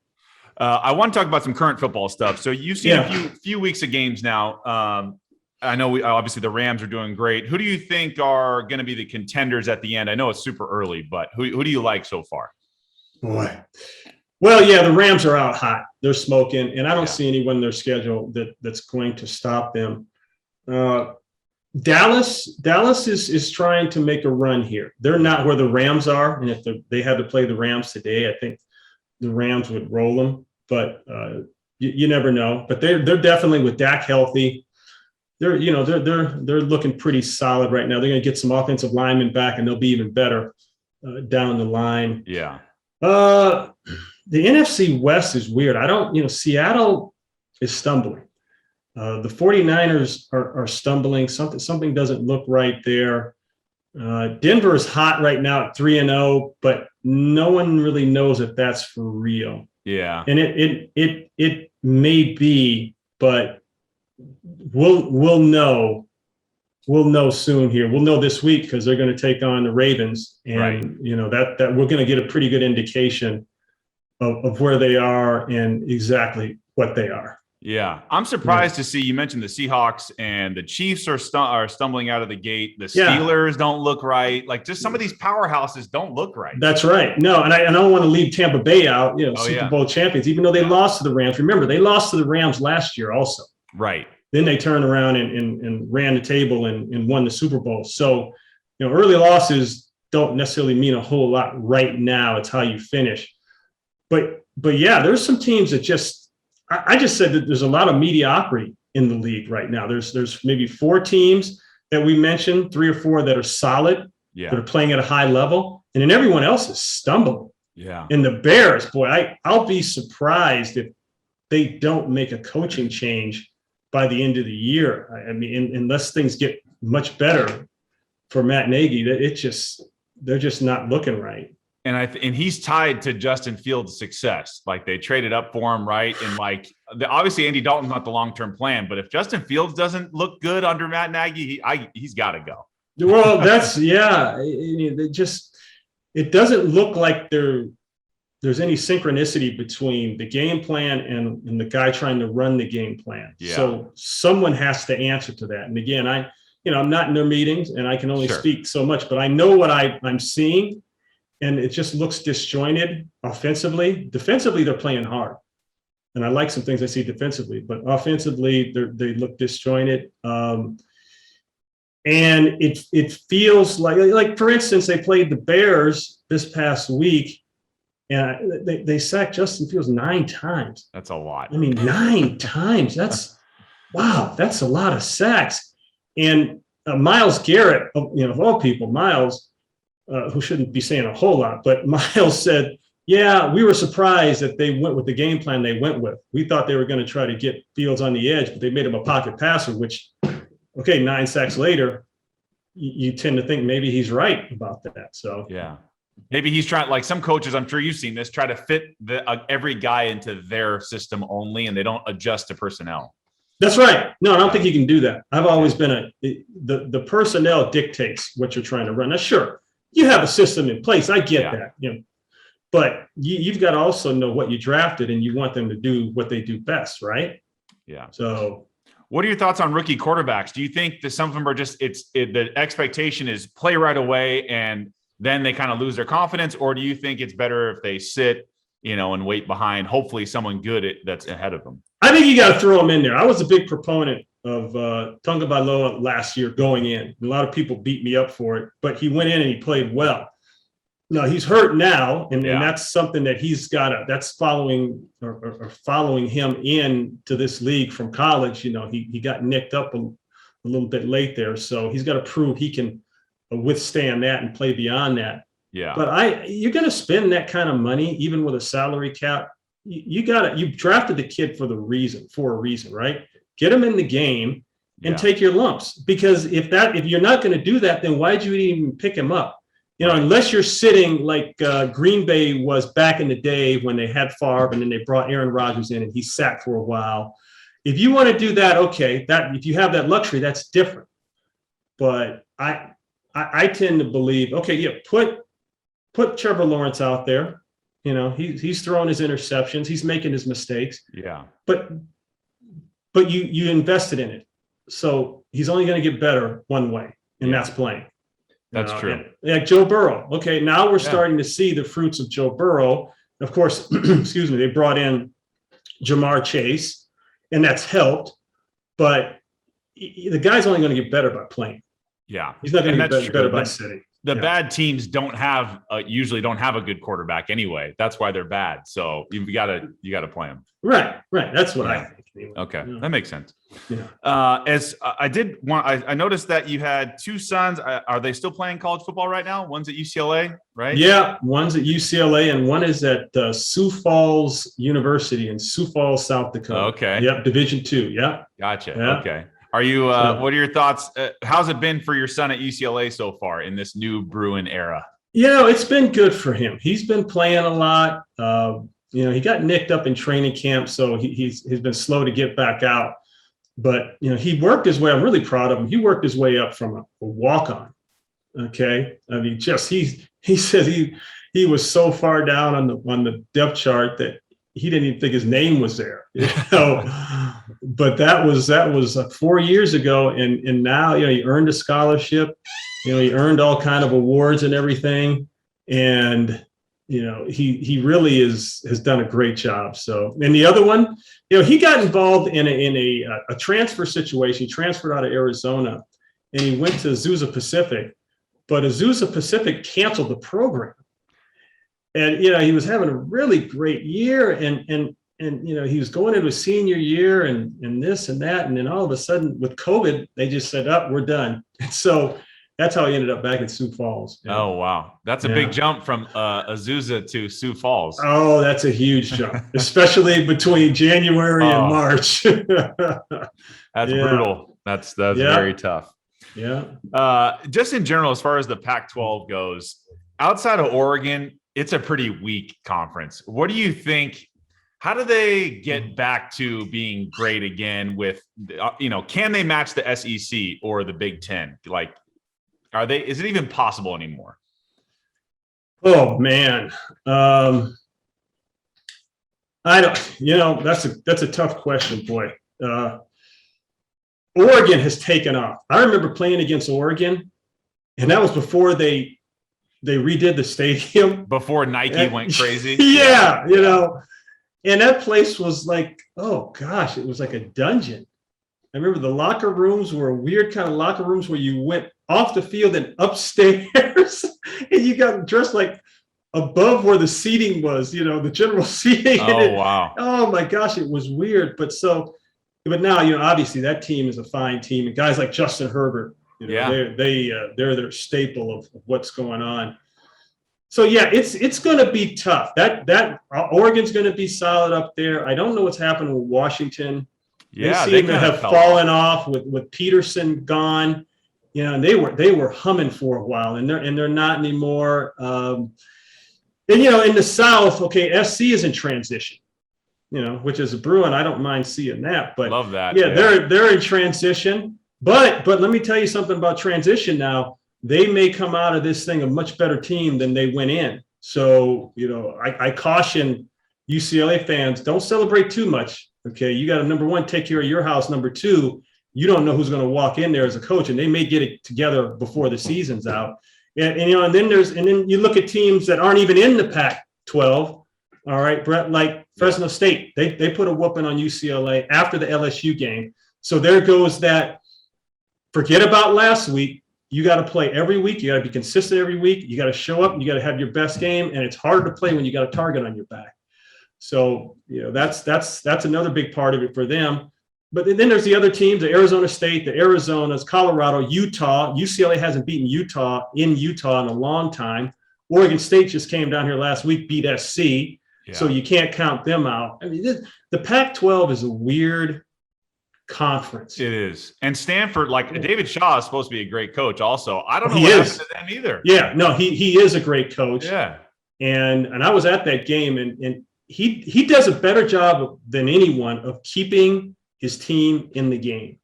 I want to talk about some current football stuff. So you've seen a few weeks of games now. I know obviously the Rams are doing great. Who do you think are going to be the contenders at the end? I know it's super early, but who do you like so far? Boy. Well, yeah, the Rams are out hot. They're smoking, and I don't see anyone in their schedule that's going to stop them. Dallas is trying to make a run here. They're not where the Rams are, and if they had to play the Rams today, I think the Rams would roll them. But you never know. But they're definitely, with Dak healthy, they're looking pretty solid right now. They're going to get some offensive linemen back, and they'll be even better down the line. Yeah. The NFC West is weird. Seattle is stumbling. The 49ers are stumbling. Something doesn't look right there. Denver is hot right now at 3-0, but no one really knows if that's for real. Yeah. And it may be, but we'll know. We'll know soon here. We'll know this week because they're going to take on the Ravens, and right. That we're going to get a pretty good indication of where they are and exactly what they are. Yeah, I'm surprised to see you mentioned the Seahawks and the Chiefs are stumbling out of the gate. The Yeah. Steelers don't look right. Like just some of these powerhouses don't look right. That's right. No, and I don't want to leave Tampa Bay out. Super Bowl champions, even though they lost to the Rams. Remember, they lost to the Rams last year also. Right. Then they turned around and ran the table and won the Super Bowl. So, early losses don't necessarily mean a whole lot right now. It's how you finish. But yeah, there's some teams that I just said that there's a lot of mediocrity in the league right now. There's maybe 4 teams that we mentioned, 3 or 4 that are solid, that are playing at a high level, and then everyone else is stumbling. Yeah. And the Bears, boy, I'll be surprised if they don't make a coaching change by the end of the year. I mean, unless things get much better for Matt Nagy, they're just not looking right. And he's tied to Justin Fields' success. Like they traded up for him, right? And obviously Andy Dalton's not the long-term plan, but if Justin Fields doesn't look good under Matt Nagy, he's got to go. Well, it doesn't look like there's any synchronicity between the game plan and the guy trying to run the game plan. Yeah. So someone has to answer to that. And again, I'm not in their meetings and I can only speak so much, but I know what I'm seeing. And it just looks disjointed offensively. Defensively, they're playing hard. And I like some things I see defensively, but offensively, they look disjointed. And it feels like, for instance, they played the Bears this past week, and they sacked Justin Fields 9 times. That's a lot. I mean, 9 times. That's a lot of sacks. And Myles Garrett, of all people, Myles, who shouldn't be saying a whole lot, but Myles said, yeah, we were surprised that they went with the game plan they went with. We thought they were going to try to get Fields on the edge, but they made him a pocket passer, which, 9 sacks later, you tend to think maybe he's right about that. So, yeah, maybe he's trying, like some coaches, I'm sure you've seen this, try to fit every guy into their system only, and they don't adjust to personnel. That's right. No, I don't think you can do that. I've always been the personnel dictates what you're trying to run. Now, sure, you have a system in place. I get that, but you've got to also know what you drafted and you want them to do what they do best, right? Yeah. So what are your thoughts on rookie quarterbacks? Do you think that some of them are just, the expectation is play right away and then they kind of lose their confidence? Or do you think it's better if they sit, and wait behind, hopefully someone good that's ahead of them? I think you got to throw them in there. I was a big proponent of Tonga Bailoa last year going in. A lot of people beat me up for it, but he went in and he played well. No, he's hurt now, and that's something that he's got to. That's following him in to this league from college. He got nicked up a little bit late there, so he's got to prove he can withstand that and play beyond that. Yeah. But you're going to spend that kind of money, even with a salary cap. You drafted the kid for a reason, right? Get him in the game and take your lumps. Because if you're not going to do that, then why'd you even pick him up? Unless you're sitting like Green Bay was back in the day when they had Favre and then they brought Aaron Rodgers in and he sat for a while. If you want to do that, okay, if you have that luxury, that's different. But I tend to believe, put Trevor Lawrence out there. He's throwing his interceptions. He's making his mistakes. Yeah. But you invested in it. So he's only going to get better one way, and that's playing. That's true. Like Joe Burrow. Okay, now we're starting to see the fruits of Joe Burrow. Of course, excuse me, they brought in Jamar Chase, and that's helped. But the guy's only going to get better by playing. Yeah. He's not going to get better by sitting. the bad teams usually don't have a good quarterback anyway. That's why they're bad. So you got to play them. Right. That's what I think. Anyway. Okay, that makes sense. Yeah. As I noticed that you had two sons. Are they still playing college football right now? One's at UCLA, right? Yeah, one's at UCLA and one is at Sioux Falls University in Sioux Falls, South Dakota. Okay. Yep, Division II. Yeah. Gotcha. Yeah. Okay. Are you? What are your thoughts? How's it been for your son at UCLA so far in this new Bruin era? It's been good for him. He's been playing a lot. He got nicked up in training camp, so he's been slow to get back out. But he worked his way. I'm really proud of him. He worked his way up from a walk-on. Okay, I mean, he said he was so far down on the depth chart that he didn't even think his name was there. But that was 4 years ago, and now he earned a scholarship. He earned all kind of awards and everything, and he really has done a great job. So, and the other one, he got involved in a transfer situation. He transferred out of Arizona, and he went to Azusa Pacific, but Azusa Pacific canceled the program. And he was having a really great year, and he was going into his senior year, and this and that, and then all of a sudden with COVID, they just said, "Oh, we're done." And so that's how he ended up back at Sioux Falls. Oh, wow. That's a big jump from Azusa to Sioux Falls. Oh, that's a huge jump, especially between January and March. That's brutal. That's very tough. Yeah. Just in general, as far as the Pac-12 goes, outside of Oregon, it's a pretty weak conference. What do you think? How do they get back to being great again with, can they match the SEC or the Big Ten? Like, is it even possible anymore? Oh man. I don't, that's a tough question, boy. Oregon has taken off. I remember playing against Oregon, and that was before they redid the stadium. Before Nike went crazy. Yeah, and that place was like, oh gosh, it was like a dungeon. I remember the locker rooms were a weird kind of locker rooms where you went off the field and upstairs, and you got dressed like above where the seating was, the general seating. Oh, wow. Oh my gosh, it was weird. But now, obviously that team is a fine team, and guys like Justin Herbert, they're their staple of what's going on. So yeah, it's going to be tough. That Oregon's going to be solid up there. I don't know what's happened with Washington. Yeah, they seem to have fallen off with Peterson gone. And they were humming for a while, and they're not anymore. And in the South, okay, SC is in transition. Which is a Bruin. I don't mind seeing that, but love that. Yeah, they're in transition. But let me tell you something about transition now. They may come out of this thing a much better team than they went in. So, I caution UCLA fans, don't celebrate too much. Okay, you got to, number one, take care of your house. Number two, you don't know who's going to walk in there as a coach, and they may get it together before the season's out. And then you look at teams that aren't even in the Pac-12. All right, Brett, like Fresno State, they put a whooping on UCLA after the LSU game. So there goes that. Forget about last week. You got to play every week. You got to be consistent every week. You got to show up. And you got to have your best game, and it's harder to play when you got a target on your back. So that's another big part of it for them. But then there's the other teams: the Arizona State, the Arizonas, Colorado, Utah. UCLA hasn't beaten Utah in a long time. Oregon State just came down here last week, beat SC. Yeah. So you can't count them out. I mean, the Pac-12 is a weird conference. It is. And Stanford, like David Shaw is supposed to be a great coach also. I don't know what happened to them either. Yeah, no, he is a great coach. Yeah. And I was at that game, and he does a better job than anyone of keeping his team in the game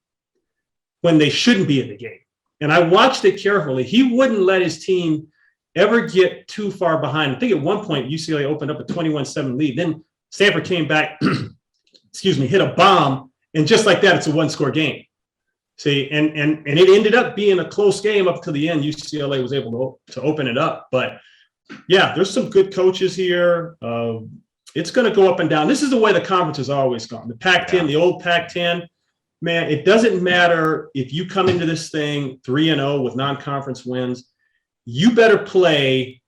when they shouldn't be in the game. And I watched it carefully. He wouldn't let his team ever get too far behind. I think at one point UCLA opened up a 21-7 lead. Then Stanford came back, hit a bomb, and just like that, it's a one-score game. See, and it ended up being a close game up to the end. UCLA was able to open it up. But yeah, there's some good coaches here. It's going to go up and down. This is the way the conference has always gone. The Pac-10, the old Pac-10, man, it doesn't matter if you come into this thing 3-0 with non-conference wins. you better play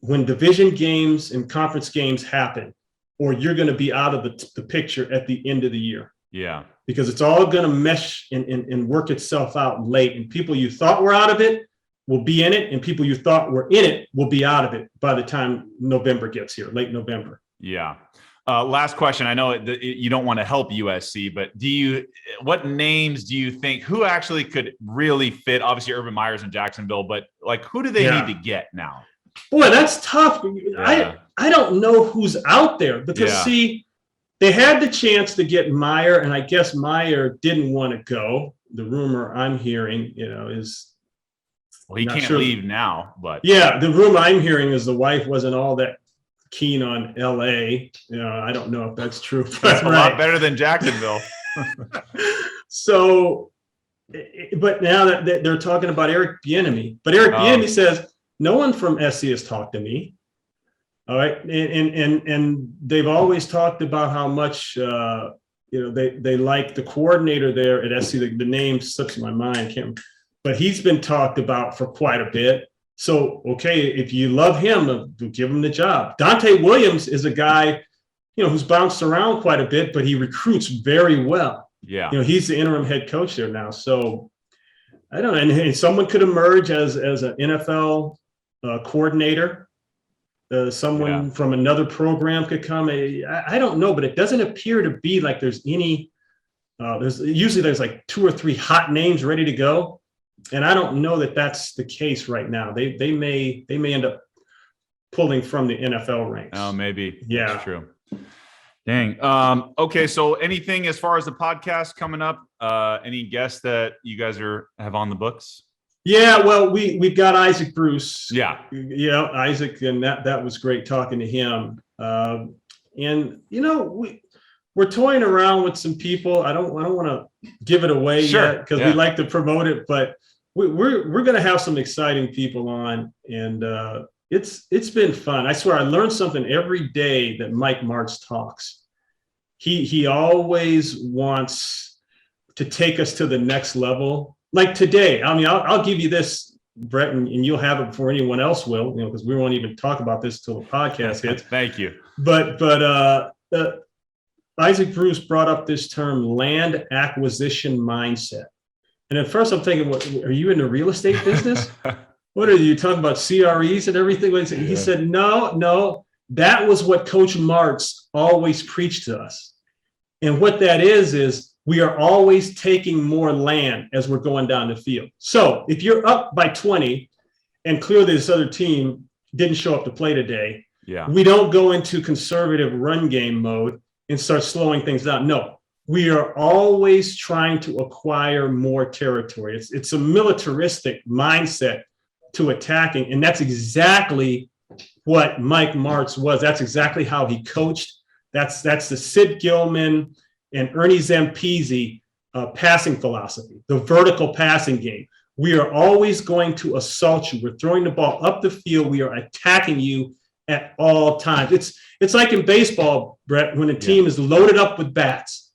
when division games and conference games happen, or you're going to be out of the picture at the end of the year. Yeah. Because it's all going to mesh and work itself out late. And people you thought were out of it will be in it, and people you thought were in it will be out of it by the time November gets here, late November. Yeah. Last question. I know you don't want to help USC, but what names do you think, who actually could really fit? Obviously, Urban Meyer's in Jacksonville, but like, who do they need to get now? Boy, that's tough. Yeah. I don't know who's out there because see, they had the chance to get Meyer, and I guess Meyer didn't want to go. The rumor I'm hearing, is he can't leave now. But the rumor I'm hearing is the wife wasn't all that keen on LA. I don't know if that's true. That's a lot better than Jacksonville. So, but now that they're talking about Eric Bieniemy, but Eric Bieniemy says no one from SC has talked to me. All right, and they've always talked about how much they like the coordinator there at SC. The name slips my mind, but he's been talked about for quite a bit. So, okay, if you love him, give him the job. Dante Williams is a guy, who's bounced around quite a bit, but he recruits very well. Yeah. He's the interim head coach there now. So, I don't know. And someone could emerge as an NFL coordinator. Someone from another program could come. I don't know, but it doesn't appear to be like there's any. There's like 2 or 3 hot names ready to go. And I don't know that that's the case right now. They may end up pulling from the NFL ranks. Oh, maybe. Yeah, that's true. Dang. Okay. So anything as far as the podcast coming up? Any guests that you guys have on the books? Yeah. Well, we've got Isaac Bruce. Yeah. Yeah, Isaac, and that was great talking to him. And we're toying around with some people. I don't want to give it away yet because we like to promote it, but we're going to have some exciting people on, and it's been fun. I swear I learned something every day that Mike Martz talks. He always wants to take us to the next level. Like today, I mean, I'll give you this, Brett, and you'll have it before anyone else will, because we won't even talk about this till the podcast hits. Thank you. But Isaac Bruce brought up this term, land acquisition mindset. And at first I'm thinking, what, are you in the real estate business? What are you talking about, CREs and everything? He said, no, that was what Coach Martz always preached to us. And what that is we are always taking more land as we're going down the field. So if you're up by 20 and clearly this other team didn't show up to play today, we don't go into conservative run game mode and start slowing things down. No, we are always trying to acquire more territory. It's a militaristic mindset to attacking. And that's exactly what Mike Martz was. That's exactly how he coached. That's the Sid Gilman and Ernie Zampese passing philosophy, the vertical passing game. We are always going to assault you. We're throwing the ball up the field. We are attacking you at all times. It's like in baseball, Brett, when a team is loaded up with bats.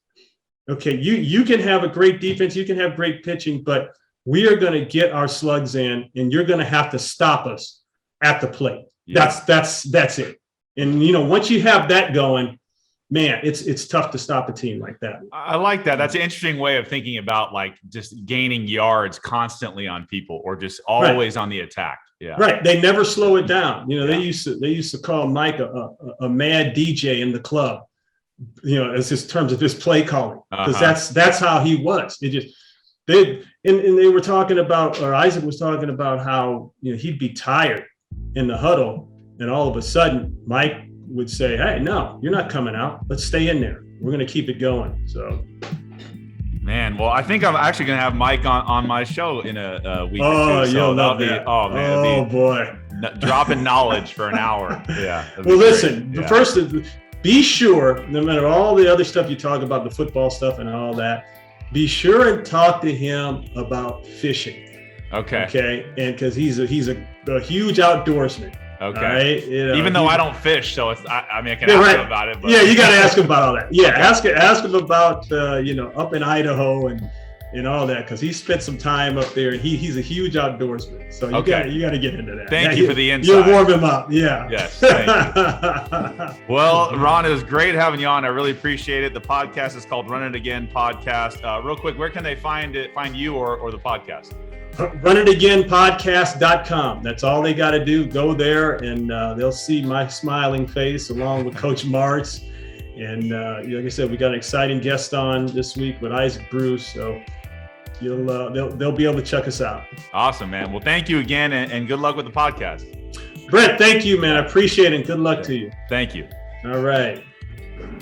Okay, you can have a great defense, you can have great pitching, but we are going to get our slugs in, and you're going to have to stop us at the plate. That's it. And once you have that going, man, it's tough to stop a team like that. I like that. That's an interesting way of thinking about like just gaining yards constantly on people, or just always on the attack. Yeah. Right. They never slow it down. They used to call Mike a mad DJ in the club, as his terms of his play calling, because that's how he was. They were talking about, or Isaac was talking about how he'd be tired in the huddle, and all of a sudden Mike would say, "Hey, no, you're not coming out. Let's stay in there. We're going to keep it going." So, man, well, I think I'm actually going to have Mike on my show in a week or two. So you'll love that. Oh, man. Oh, boy. Dropping knowledge for an hour. Yeah. Well, listen, the first, be sure, no matter all the other stuff you talk about, the football stuff and all that, be sure and talk to him about fishing. Okay. And because he's a huge outdoorsman. Okay. Right? Even though I don't fish, so I can ask him about it. But. Yeah, you got to ask him about all that. Yeah, okay. Ask him about up in Idaho and and all that, because he spent some time up there, and he's a huge outdoorsman. So you got to get into that. Thank you for the insight. You'll warm him up. Yeah. Yes. Thank you. Well, Ron, it was great having you on. I really appreciate it. The podcast is called Run It Again Podcast. Real quick, where can they find you or the podcast? runitagainpodcast.com. That's all they got to do. Go there, and they'll see my smiling face along with Coach Martz. And like I said, we got an exciting guest on this week with Isaac Bruce. So they'll be able to check us out. Awesome, man. Well, thank you again, and good luck with the podcast. Brett, thank you, man. I appreciate it. Good luck to you. Thank you. All right.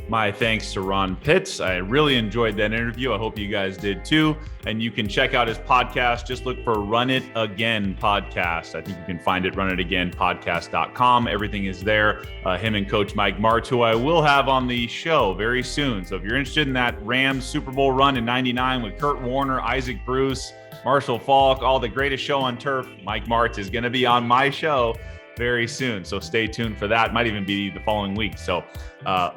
My thanks to Ron Pitts. I really enjoyed that interview. I hope you guys did too. And you can check out his podcast. Just look for Run It Again Podcast. I think you can find it, runitagainpodcast.com. Everything is there. Him and Coach Mike Martz, who I will have on the show very soon. So if you're interested in that Rams Super Bowl run in '99 with Kurt Warner, Isaac Bruce, Marshall Faulk, all the greatest show on turf, Mike Martz is going to be on my show very soon. So stay tuned for that. Might even be the following week. So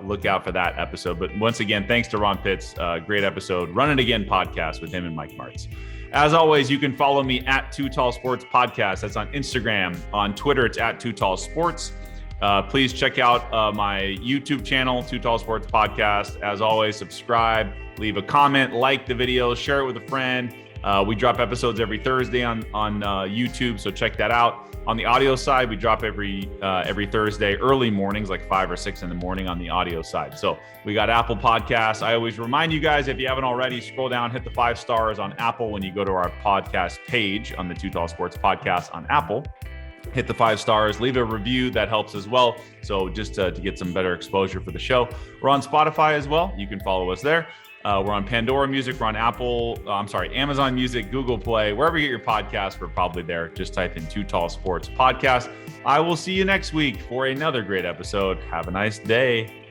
look out for that episode. But once again, thanks to Ron Pitts. Great episode. Run It Again Podcast with him and Mike Martz. As always, you can follow me at Too Tall Sports Podcast. That's on Instagram. On Twitter, it's at Too Tall Sports. Please check out my YouTube channel, Too Tall Sports Podcast. As always, subscribe, leave a comment, like the video, share it with a friend. We drop episodes every Thursday on YouTube, so check that out. On the audio side, we drop every Thursday, early mornings, like 5 or 6 in the morning on the audio side. So we got Apple Podcasts. I always remind you guys, if you haven't already, scroll down, hit the 5 stars on Apple when you go to our podcast page on the Too Tall Sports Podcast on Apple. Hit the 5 stars, leave a review. That helps as well. So just to get some better exposure for the show. We're on Spotify as well. You can follow us there. We're on Pandora Music. We're on Amazon Music, Google Play, wherever you get your podcasts, we're probably there. Just type in Too Tall Sports Podcast. I will see you next week for another great episode. Have a nice day.